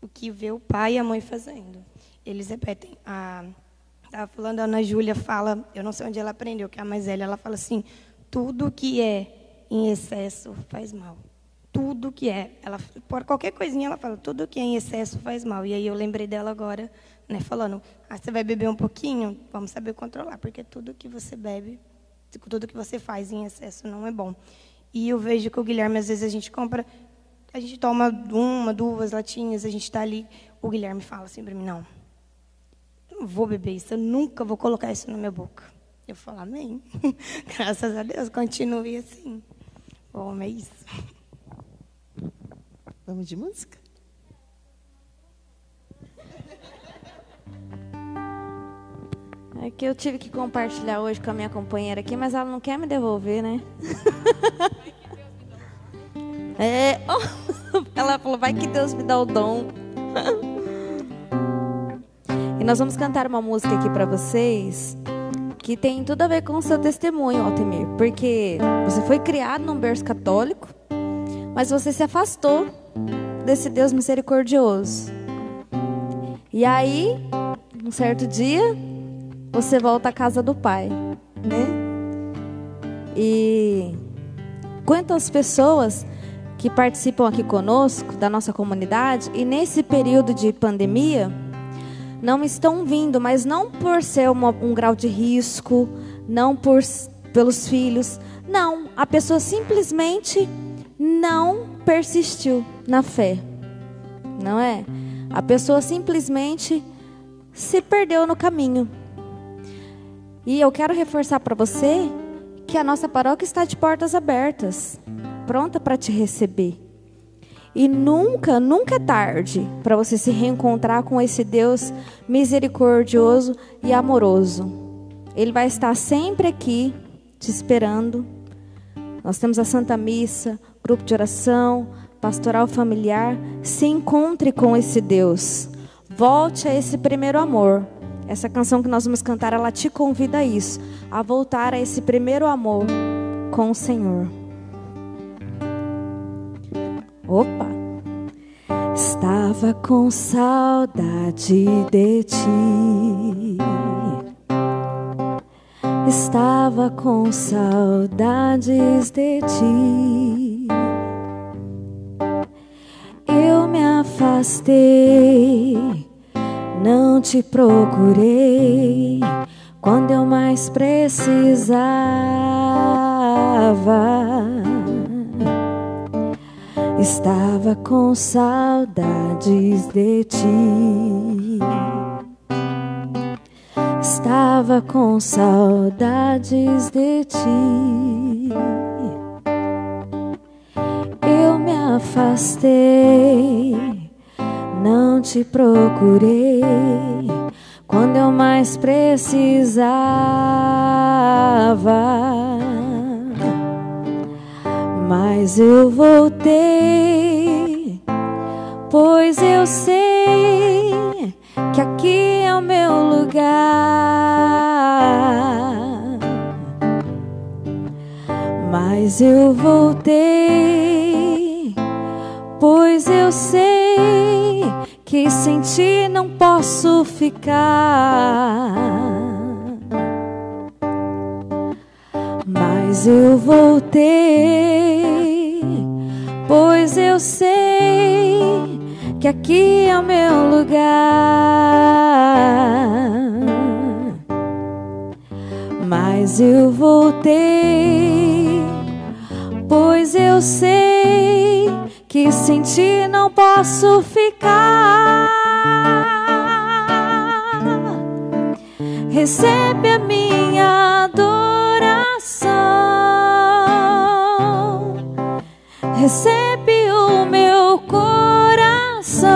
[SPEAKER 6] o que vê o pai e a mãe fazendo. Eles repetem. Estava falando, a Ana Júlia fala, eu não sei onde ela aprendeu, que é a mais velha, ela fala assim, tudo que é em excesso faz mal. Tudo que é. Por qualquer coisinha, ela fala, tudo que é em excesso faz mal. E aí eu lembrei dela agora, né, falando, você vai beber um pouquinho? Vamos saber controlar, porque tudo que você bebe, tudo que você faz em excesso não é bom. E eu vejo que o Guilherme, às vezes, a gente toma 1, 2 latinhas, a gente está ali, o Guilherme fala assim para mim, não, eu não vou beber isso, eu nunca vou colocar isso na minha boca. Eu falo, amém. Graças a Deus, continue assim. Bom, é isso.
[SPEAKER 3] Vamos de música?
[SPEAKER 1] É que eu tive que compartilhar hoje com a minha companheira aqui, mas ela não quer me devolver, né? Ela falou, vai que Deus me dá o dom. E nós vamos cantar uma música aqui para vocês que tem tudo a ver com o seu testemunho, Altemir. Porque você foi criado num berço católico, mas você se afastou desse Deus misericordioso. E aí, um certo dia, você volta à casa do Pai, né? E quantas pessoas que participam aqui conosco, da nossa comunidade, e nesse período de pandemia, não estão vindo, mas não por ser um grau de risco, não pelos filhos, não, a pessoa simplesmente não persistiu na fé, não é? A pessoa simplesmente se perdeu no caminho. E eu quero reforçar para você que a nossa paróquia está de portas abertas, pronta para te receber. E nunca é tarde para você se reencontrar com esse Deus misericordioso e amoroso. Ele vai estar sempre aqui te esperando. Nós temos a Santa Missa, grupo de oração, pastoral familiar. Se encontre com esse Deus. Volte a esse primeiro amor. Essa canção que nós vamos cantar, ela te convida a isso, a voltar a esse primeiro amor com o Senhor. Opa! Estava com saudade de ti. Estava com saudades de ti. Eu me afastei, não te procurei quando eu mais precisava. Estava com saudades de ti. Estava Estava com saudades de ti. Eu me afastei, não te procurei quando eu mais precisava. Mas eu voltei, pois eu sei que aqui é o meu lugar. Mas eu voltei, pois eu sei que sem ti não posso ficar. Mas eu voltei, pois eu sei que aqui é o meu lugar. Mas eu voltei, pois eu sei que sem ti não posso ficar. Recebe a minha adoração, recebe o meu coração,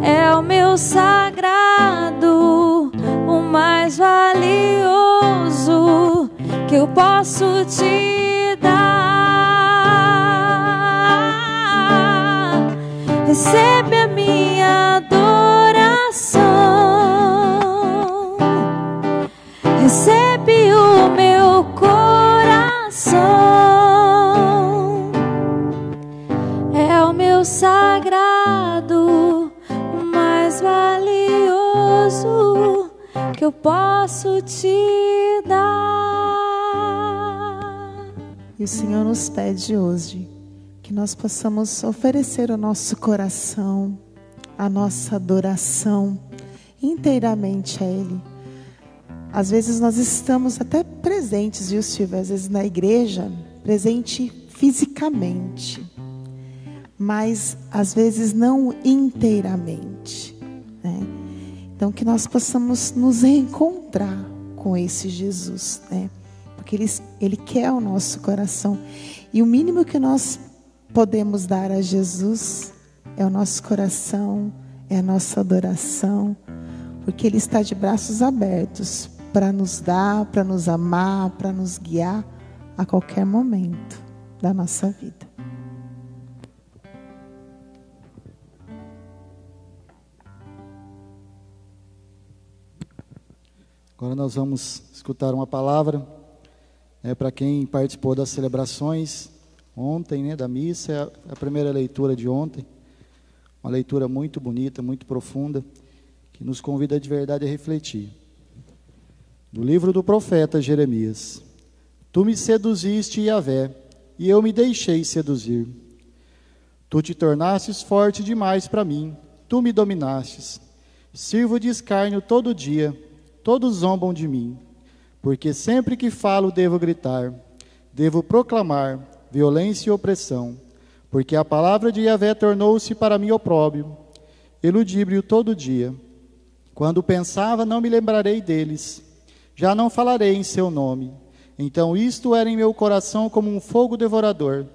[SPEAKER 1] é o meu sagrado, o mais valioso que eu posso te dar. Recebe a minha adoração, recebe o meu coração, é o meu sagrado, o mais valioso que eu posso te dar.
[SPEAKER 3] E o Senhor nos pede hoje que nós possamos oferecer o nosso coração, a nossa adoração inteiramente a Ele. Às vezes nós estamos até presentes, viu, Silvia? Às vezes na igreja, presente fisicamente, mas às vezes não inteiramente, né? Então que nós possamos nos reencontrar com esse Jesus, né? Porque Ele quer o nosso coração. E o mínimo que nós podemos dar a Jesus é o nosso coração, é a nossa adoração, porque Ele está de braços abertos para nos dar, para nos amar, para nos guiar a qualquer momento da nossa vida.
[SPEAKER 4] Agora nós vamos escutar uma palavra para quem participou das celebrações ontem, né, da missa. É a primeira leitura de ontem, uma leitura muito bonita, muito profunda, que nos convida de verdade a refletir. Do livro do profeta Jeremias: Tu me seduziste, Yahvé, e eu me deixei seduzir. Tu te tornastes forte demais para mim, tu me dominastes. Sirvo de escárnio todo dia, todos zombam de mim, porque sempre que falo devo gritar, devo proclamar violência e opressão, porque a palavra de Yahvé tornou-se para mim opróbrio, eludíbrio todo dia. Quando pensava, não me lembrarei deles, já não falarei em seu nome. Então isto era em meu coração como um fogo devorador,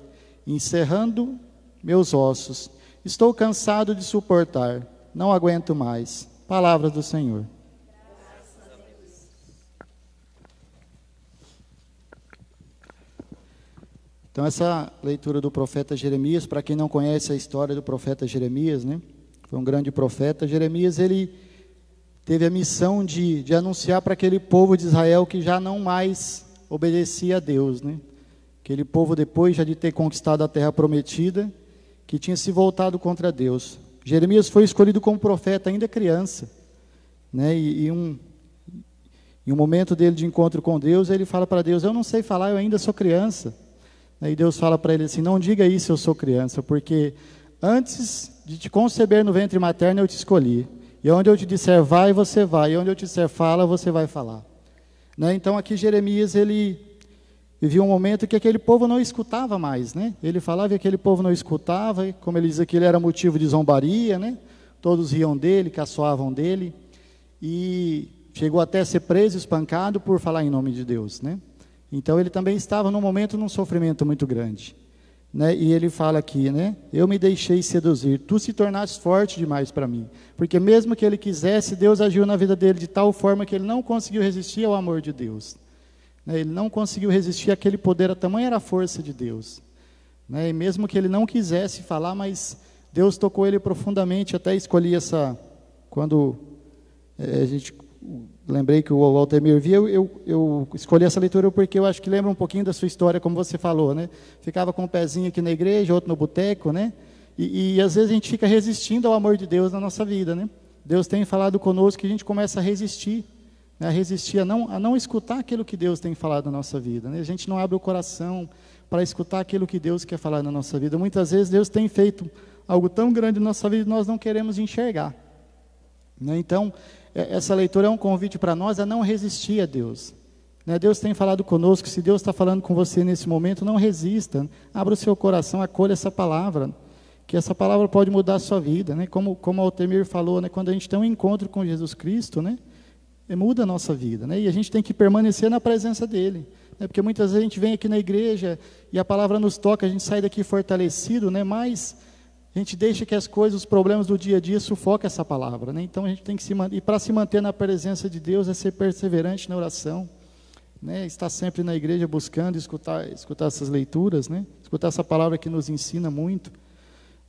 [SPEAKER 4] encerrando meus ossos. Estou cansado de suportar, não aguento mais. Palavra do Senhor. Então essa leitura do profeta Jeremias, para quem não conhece a história do profeta Jeremias, né? Foi um grande profeta. Jeremias, ele teve a missão de anunciar para aquele povo de Israel que já não mais obedecia a Deus, né? Aquele povo, depois já de ter conquistado a terra prometida, que tinha se voltado contra Deus. Jeremias foi escolhido como profeta ainda criança, né? E um momento dele de encontro com Deus, ele fala para Deus: eu não sei falar, eu ainda sou criança. E Deus fala para ele assim: não diga isso, eu sou criança, porque antes de te conceber no ventre materno eu te escolhi. E onde eu te disser vai, você vai. E onde eu te disser fala, você vai falar. Né? Então aqui Jeremias, ele vivia um momento que aquele povo não escutava mais. Né? Ele falava e aquele povo não escutava. E, como ele diz aqui, ele era motivo de zombaria. Né? todos riam dele, caçoavam dele, e chegou até a ser preso, espancado por falar em nome de Deus, né? Então ele também estava num momento, num sofrimento muito grande, né? E ele fala aqui, né? Eu me deixei seduzir, tu se tornaste forte demais para mim, porque mesmo que ele quisesse, Deus agiu na vida dele de tal forma que ele não conseguiu resistir ao amor de Deus, né? Ele não conseguiu resistir àquele poder, a tamanha era a força de Deus, né? E mesmo que ele não quisesse falar, mas Deus tocou ele profundamente. Até escolhi quando a gente, lembrei que o Altemir via, eu escolhi essa leitura porque eu acho que lembra um pouquinho da sua história, como você falou, né? Ficava com um pezinho aqui na igreja, outro no boteco, né? E às vezes a gente fica resistindo ao amor de Deus na nossa vida, né? Deus tem falado conosco que a gente começa a resistir, né? A não escutar aquilo que Deus tem falado na nossa vida, né? A gente não abre o coração para escutar aquilo que Deus quer falar na nossa vida. Muitas vezes Deus tem feito algo tão grande na nossa vida e nós não queremos enxergar, né? Então, essa leitura é um convite para nós a não resistir a Deus, né? Deus tem falado conosco. Se Deus está falando com você nesse momento, não resista, abra o seu coração, acolha essa palavra, que essa palavra pode mudar a sua vida, né? Como o Altemir falou, né? Quando a gente tem um encontro com Jesus Cristo, né? Muda a nossa vida, né? E a gente tem que permanecer na presença dele, né? Porque muitas vezes a gente vem aqui na igreja e a palavra nos toca, a gente sai daqui fortalecido, né? Mas a gente deixa que as coisas, os problemas do dia a dia sufoquem essa palavra, né? Então a gente tem que e para se manter na presença de Deus é ser perseverante na oração, né? Estar sempre na igreja buscando escutar essas leituras, né? Escutar essa palavra que nos ensina muito,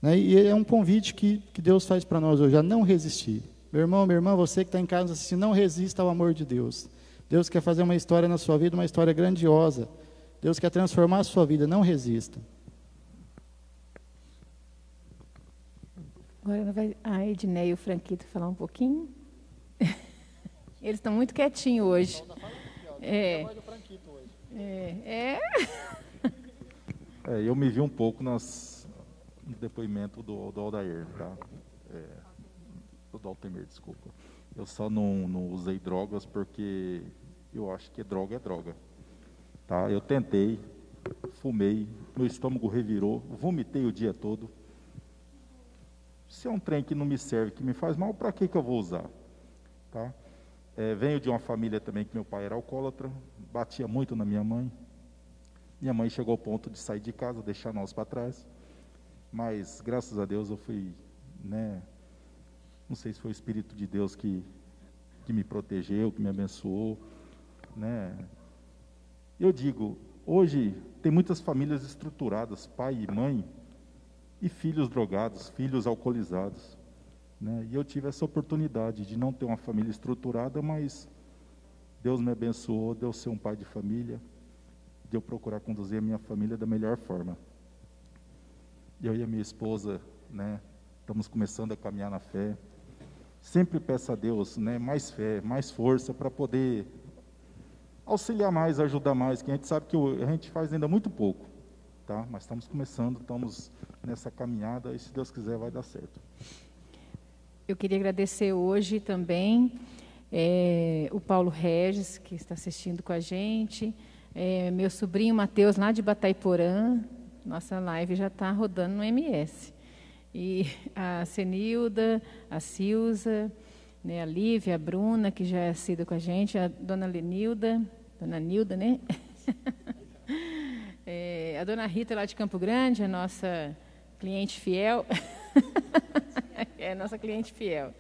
[SPEAKER 4] né? E é um convite que Deus faz para nós hoje, a não resistir. Meu irmão, minha irmã, você que está em casa assistindo, não resista ao amor de Deus. Deus quer fazer uma história na sua vida, uma história grandiosa. Deus quer transformar a sua vida, não resista.
[SPEAKER 5] Agora vai a Edneia e o Franquito falar um pouquinho. Eles estão muito quietinhos hoje.
[SPEAKER 7] Eu me vi um pouco no depoimento do Aldair, tá? Do Altemir, desculpa. Eu só não usei drogas porque eu acho que droga é droga, tá? Eu tentei, fumei, meu estômago revirou, vomitei o dia todo. Se é um trem que não me serve, que me faz mal, para que eu vou usar? Tá? Venho de uma família também que meu pai era alcoólatra, batia muito na minha mãe. Minha mãe chegou ao ponto de sair de casa, deixar nós para trás. Mas, graças a Deus, eu fui, né? Não sei se foi o Espírito de Deus que me protegeu, que me abençoou, né? Eu digo, hoje tem muitas famílias estruturadas, pai e mãe, e filhos drogados, filhos alcoolizados, né? E eu tive essa oportunidade de não ter uma família estruturada, mas Deus me abençoou, de eu ser um pai de família, de eu procurar conduzir a minha família da melhor forma. Eu e a minha esposa, né, estamos começando a caminhar na fé. Sempre peço a Deus, né, mais fé, mais força para poder auxiliar mais, ajudar mais, que a gente sabe que a gente faz ainda muito pouco, tá? Mas estamos começando, estamos nessa caminhada e, se Deus quiser, vai dar certo.
[SPEAKER 5] Eu queria agradecer hoje também o Paulo Regis, que está assistindo com a gente, meu sobrinho Matheus, lá de Batayporã. Nossa live já está rodando no MS. E a Senilda, a Silza, né, a Lívia, a Bruna, que já é assídua com a gente, a dona Nilda, né? A dona Rita, lá de Campo Grande, a nossa cliente fiel. É a nossa cliente fiel.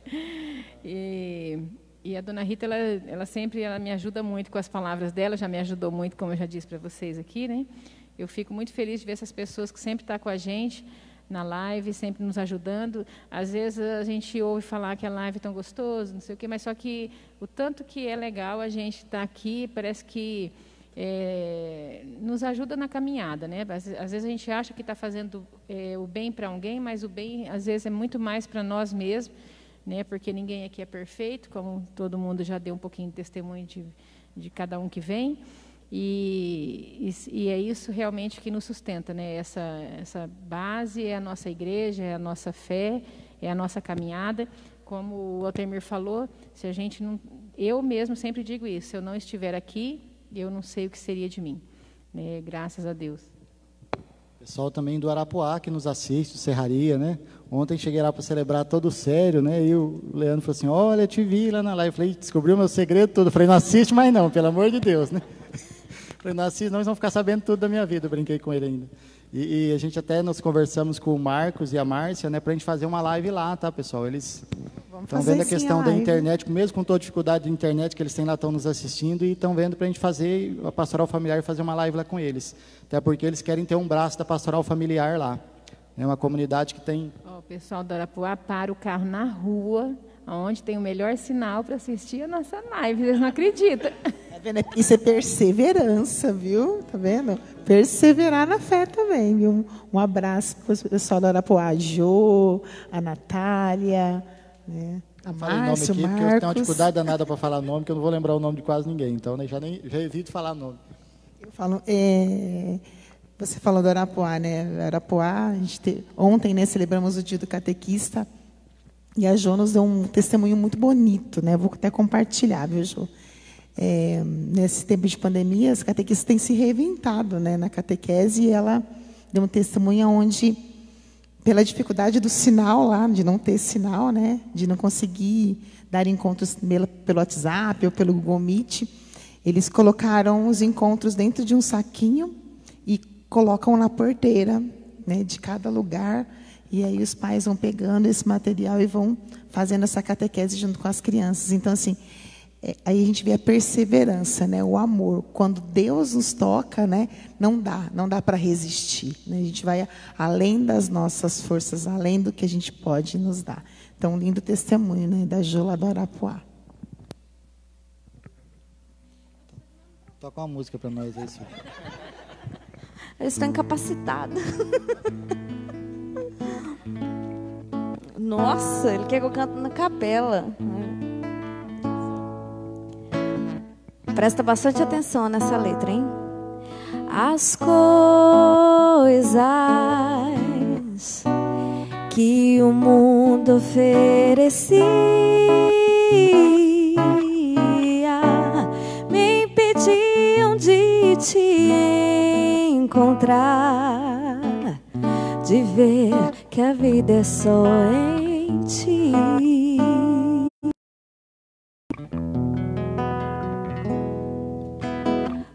[SPEAKER 5] E a dona Rita, ela sempre me ajuda muito com as palavras dela, já me ajudou muito, como eu já disse para vocês aqui, né? Eu fico muito feliz de ver essas pessoas que sempre estão com a gente na live, sempre nos ajudando. Às vezes a gente ouve falar que a live é tão gostosa, não sei o quê, mas só que o tanto que é legal a gente estar aqui, parece que nos ajuda na caminhada, né? Às vezes a gente acha que está fazendo o bem para alguém, mas o bem, às vezes, é muito mais para nós mesmos, né? Porque ninguém aqui é perfeito, como todo mundo já deu um pouquinho de testemunho de cada um que vem. E é isso realmente que nos sustenta, né? Essa base é a nossa igreja, é a nossa fé, é a nossa caminhada. Como o Altemir falou, se a gente não, eu mesmo sempre digo isso, se eu não estiver aqui, eu não sei o que seria de mim, né? Graças a Deus.
[SPEAKER 4] Pessoal também do Arapuá que nos assiste, Serraria, né? Ontem cheguei lá para celebrar todo sério, né? E o Leandro falou assim, olha, te vi lá na live. Eu falei, descobriu meu segredo todo. Eu falei, não assiste mais não, pelo amor de Deus, né? Eu falei, não assiste não, eles vão ficar sabendo tudo da minha vida. Eu brinquei com ele ainda. E a gente até nos conversamos com o Marcos e a Márcia, né? Para a gente fazer uma live lá, tá, pessoal? Eles estão vendo a questão da internet, mesmo com toda a dificuldade de internet que eles têm lá, estão nos assistindo e estão vendo para a gente fazer a Pastoral Familiar, fazer uma live lá com eles. Até porque eles querem ter um braço da Pastoral Familiar lá. É uma comunidade que tem...
[SPEAKER 5] O pessoal do Arapuá para o carro na rua, onde tem o melhor sinal para assistir a nossa live. Vocês não acreditam.
[SPEAKER 3] Tá vendo? Isso é perseverança, viu? Tá vendo? Perseverar na fé também, viu? Um abraço para o pessoal do Arapuá. A Jô, a Natália, né? A Márcia, o Marcos.
[SPEAKER 4] Porque eu tenho uma dificuldade danada para falar nome, que eu não vou lembrar o nome de quase ninguém. Então, né, já evito falar nome.
[SPEAKER 3] Eu falo... Você falou do Arapuá, né? Arapuá, ontem, né, celebramos o Dia do Catequista e a Jô nos deu um testemunho muito bonito, né? Vou até compartilhar, viu, Jô? Nesse tempo de pandemia, as catequistas têm se reinventado, né, na catequese, e ela deu um testemunho onde, pela dificuldade do sinal lá, de não ter sinal, né, de não conseguir dar encontros pelo WhatsApp ou pelo Google Meet, eles colocaram os encontros dentro de um saquinho e colocam na porteira, né, de cada lugar, e aí os pais vão pegando esse material e vão fazendo essa catequese junto com as crianças. Então, assim, aí a gente vê a perseverança, né, o amor. Quando Deus nos toca, né, não dá para resistir, né? A gente vai além das nossas forças, além do que a gente pode nos dar. Então, um lindo testemunho, né, da Jô lá do Arapuá.
[SPEAKER 4] Toca uma música para nós aí, Silvio.
[SPEAKER 1] Eles estão incapacitados. Nossa, ele quer que eu cante na capela. Presta bastante atenção nessa letra, hein? As coisas que o mundo oferecia me impediam de te encontrar, de ver que a vida é só em ti.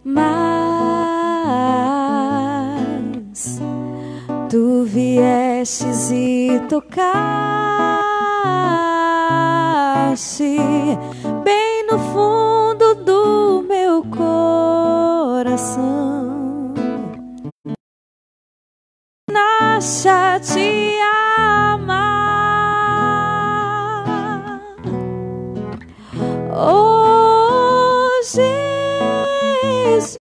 [SPEAKER 1] Mas tu viestes e tocaste bem no fundo do meu coração, nasce te amar. Oh, Jesus,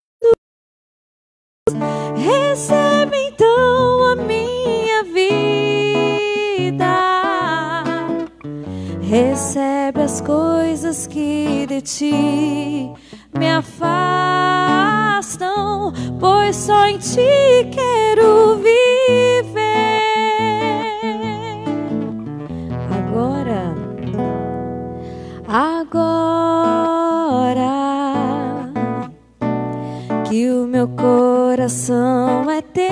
[SPEAKER 1] recebe então a minha vida, recebe as coisas que de ti me afastam, pois só em ti quero viver. Agora que o meu coração é teu,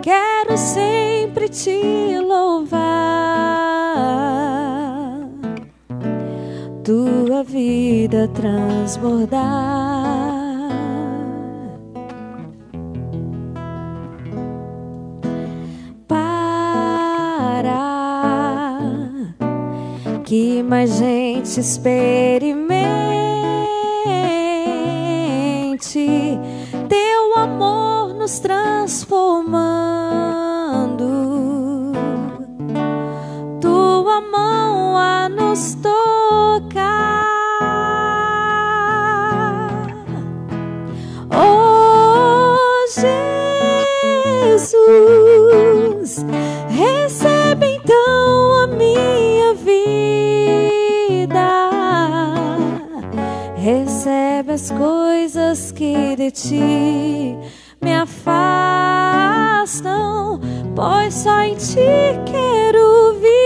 [SPEAKER 1] quero sempre te louvar, tua vida transbordar. Para que mais gente experimente teu amor nos transformando, tua mão a nos tocar. Oh, Jesus, recebe então a minha vida, recebe as coisas que de ti me afastam, pois só em ti quero viver.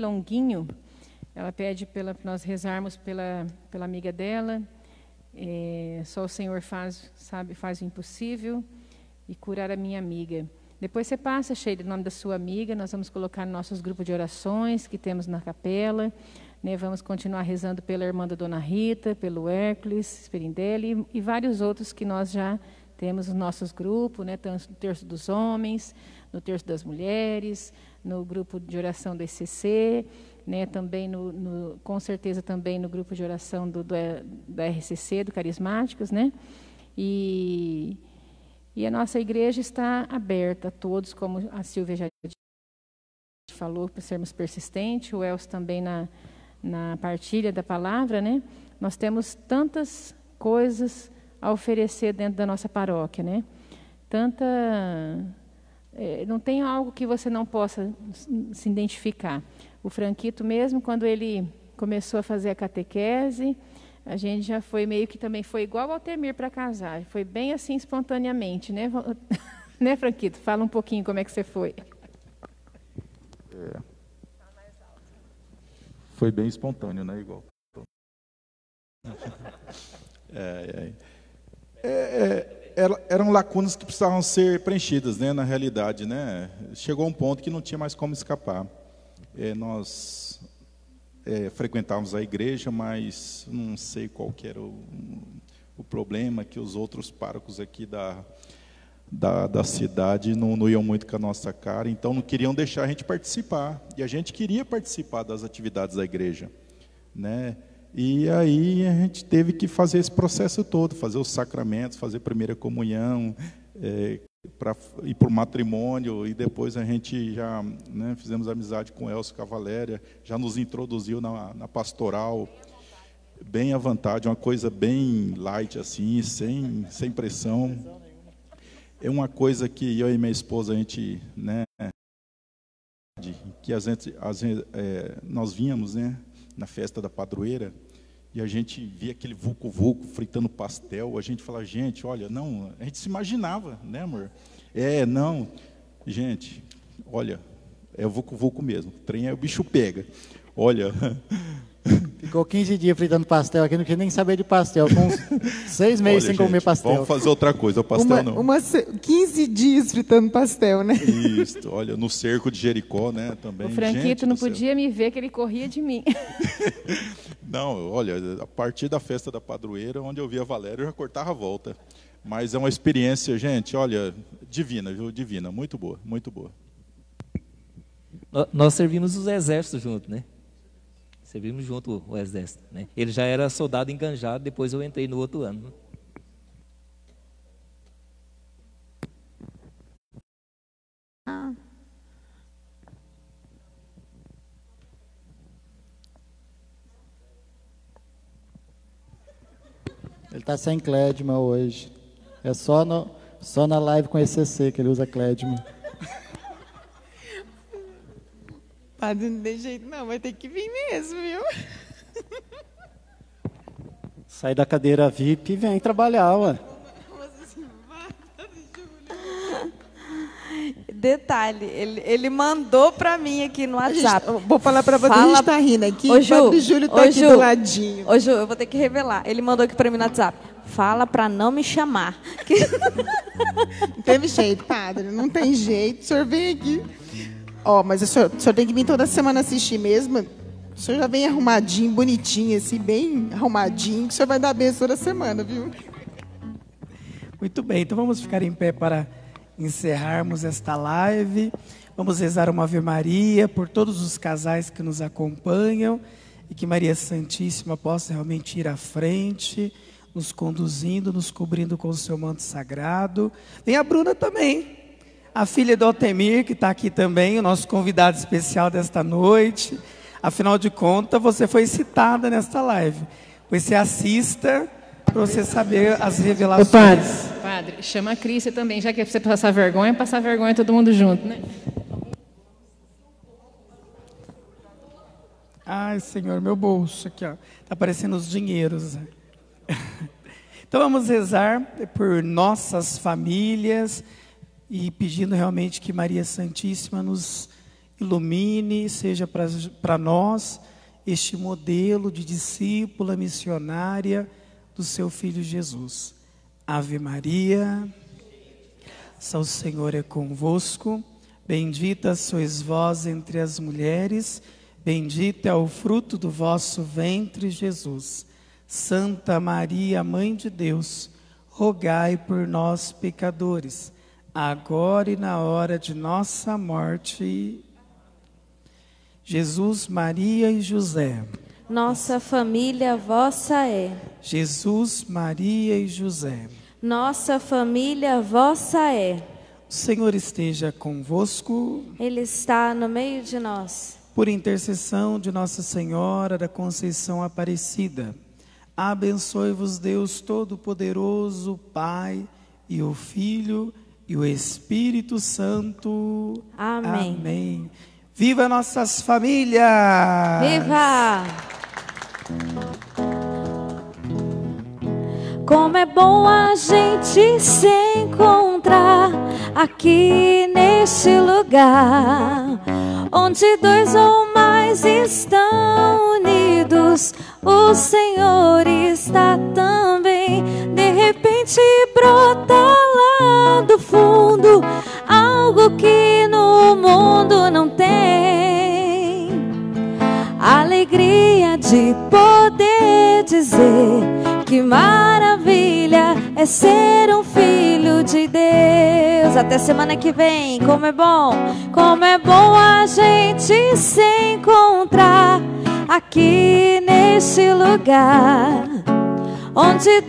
[SPEAKER 5] longuinho. Ela pede para nós rezarmos pela amiga dela. Só o Senhor faz o impossível e curar a minha amiga. Depois você passa, Sheila, o nome da sua amiga. Nós vamos colocar nos nossos grupos de orações que temos na capela. Né, vamos continuar rezando pela irmã da Dona Rita, pelo Hércules, Sperindelli e vários outros que nós já temos nos nossos grupos, né, tanto no terço dos homens, no terço das mulheres, no grupo de oração do ECC, né, também com certeza também no grupo de oração da RCC, do Carismáticos, né? E a nossa igreja está aberta a todos, como a Silvia já falou, para sermos persistentes, o Elcio também na partilha da palavra, né? Nós temos tantas coisas a oferecer dentro da nossa paróquia, né? Não tem algo que você não possa se identificar. O Franquito mesmo, quando ele começou a fazer a catequese, a gente já foi meio que também foi igual ao Altemir para casar, foi bem assim espontaneamente, né? Né, Franquito? Fala um pouquinho como é que você foi.
[SPEAKER 7] Foi bem espontâneo, né? Igual. Eram lacunas que precisavam ser preenchidas, né? Na realidade, né? Chegou um ponto que não tinha mais como escapar. Nós frequentávamos a igreja, mas não sei qual que era o problema, que os outros párocos aqui da cidade não iam muito com a nossa cara, então não queriam deixar a gente participar, e a gente queria participar das atividades da igreja, né? E aí a gente teve que fazer esse processo todo, fazer os sacramentos, fazer a primeira comunhão, para ir para o matrimônio, e depois a gente já, né, fizemos amizade com o Elcio Cavaléria, já nos introduziu na pastoral, bem à vontade, uma coisa bem light, assim, sem pressão. É uma coisa que eu e minha esposa, a gente, né, que nós vínhamos, né, na festa da padroeira, e a gente via aquele vulco-vulco fritando pastel, a gente falava, gente, olha, não, a gente se imaginava, né, amor? Não, gente, olha, é o vulco-vulco mesmo, o trem o bicho pega, olha...
[SPEAKER 4] Ficou 15 dias fritando pastel aqui, não queria nem saber de pastel, com 6 meses sem comer pastel.
[SPEAKER 7] Vamos fazer outra coisa, o pastel não.
[SPEAKER 3] 15 dias fritando pastel, né?
[SPEAKER 7] Isso, olha, no cerco de Jericó, né, também.
[SPEAKER 5] O Franquito não podia me ver, que ele corria de mim.
[SPEAKER 7] Não, olha, a partir da festa da padroeira, onde eu via a Valéria, eu já cortava a volta. Mas é uma experiência, gente, olha, divina, viu? Divina, muito boa, muito boa.
[SPEAKER 2] Nós servimos os exércitos juntos, né? Servimos junto o exército, né? Ele já era soldado enganjado, depois eu entrei no outro ano.
[SPEAKER 4] Ele está sem clédima hoje. É só na live com ECC que ele usa clédima.
[SPEAKER 3] Padre, não tem jeito não, vai ter que vir mesmo, viu?
[SPEAKER 8] Sai da cadeira VIP e vem trabalhar, ué.
[SPEAKER 1] Detalhe, ele mandou para mim aqui no WhatsApp.
[SPEAKER 3] Vou falar para você, a gente tá rindo aqui,
[SPEAKER 1] o
[SPEAKER 3] Padre Júlio tá aqui do ladinho.
[SPEAKER 1] Ô Ju, eu vou ter que revelar. Ele mandou aqui para mim no WhatsApp. Fala para não me chamar.
[SPEAKER 3] Não teve jeito, padre, não tem jeito. O senhor vem aqui. Mas o senhor tem que vir toda semana assistir mesmo. O senhor já vem arrumadinho, bonitinho, assim, bem arrumadinho, que o senhor vai dar benção toda semana, viu?
[SPEAKER 9] Muito bem, então vamos ficar em pé para encerrarmos esta live. Vamos rezar uma Ave Maria por todos os casais que nos acompanham e que Maria Santíssima possa realmente ir à frente, nos conduzindo, nos cobrindo com o seu manto sagrado. Tem a Bruna também, a filha do Altemir, que está aqui também, o nosso convidado especial desta noite. Afinal de contas, você foi citada nesta live. Pois você assista para você saber as revelações.
[SPEAKER 5] Padre, chama a Crícia também, já que é para você passar vergonha todo mundo junto, né?
[SPEAKER 9] Ai, Senhor, meu bolso aqui, ó. Tá aparecendo os dinheiros. Então vamos rezar por nossas famílias e pedindo realmente que Maria Santíssima nos ilumine, seja para nós este modelo de discípula missionária do seu Filho Jesus. Ave Maria, o Senhor é convosco, bendita sois vós entre as mulheres, bendito é o fruto do vosso ventre, Jesus. Santa Maria, Mãe de Deus, rogai por nós, pecadores, agora e na hora de nossa morte. Jesus, Maria e José,
[SPEAKER 1] nossa família vossa é.
[SPEAKER 9] Jesus, Maria e José,
[SPEAKER 1] nossa família vossa é.
[SPEAKER 9] o Senhor esteja convosco.
[SPEAKER 1] Ele está no meio de nós.
[SPEAKER 9] Por intercessão de Nossa Senhora da Conceição Aparecida, abençoe-vos Deus Todo-Poderoso, Pai e o Filho e o Espírito Santo.
[SPEAKER 1] Amém.
[SPEAKER 9] Amém. Viva nossas famílias!
[SPEAKER 1] Viva! Como é bom a gente se encontrar aqui neste lugar, onde dois ou mais estão unidos, o Senhor está também. De repente brota lá do fundo algo que no mundo não tem. Alegria de poder dizer que maravilha é ser um filho de Deus. Até semana que vem. Como é bom a gente se encontrar aqui neste lugar, onde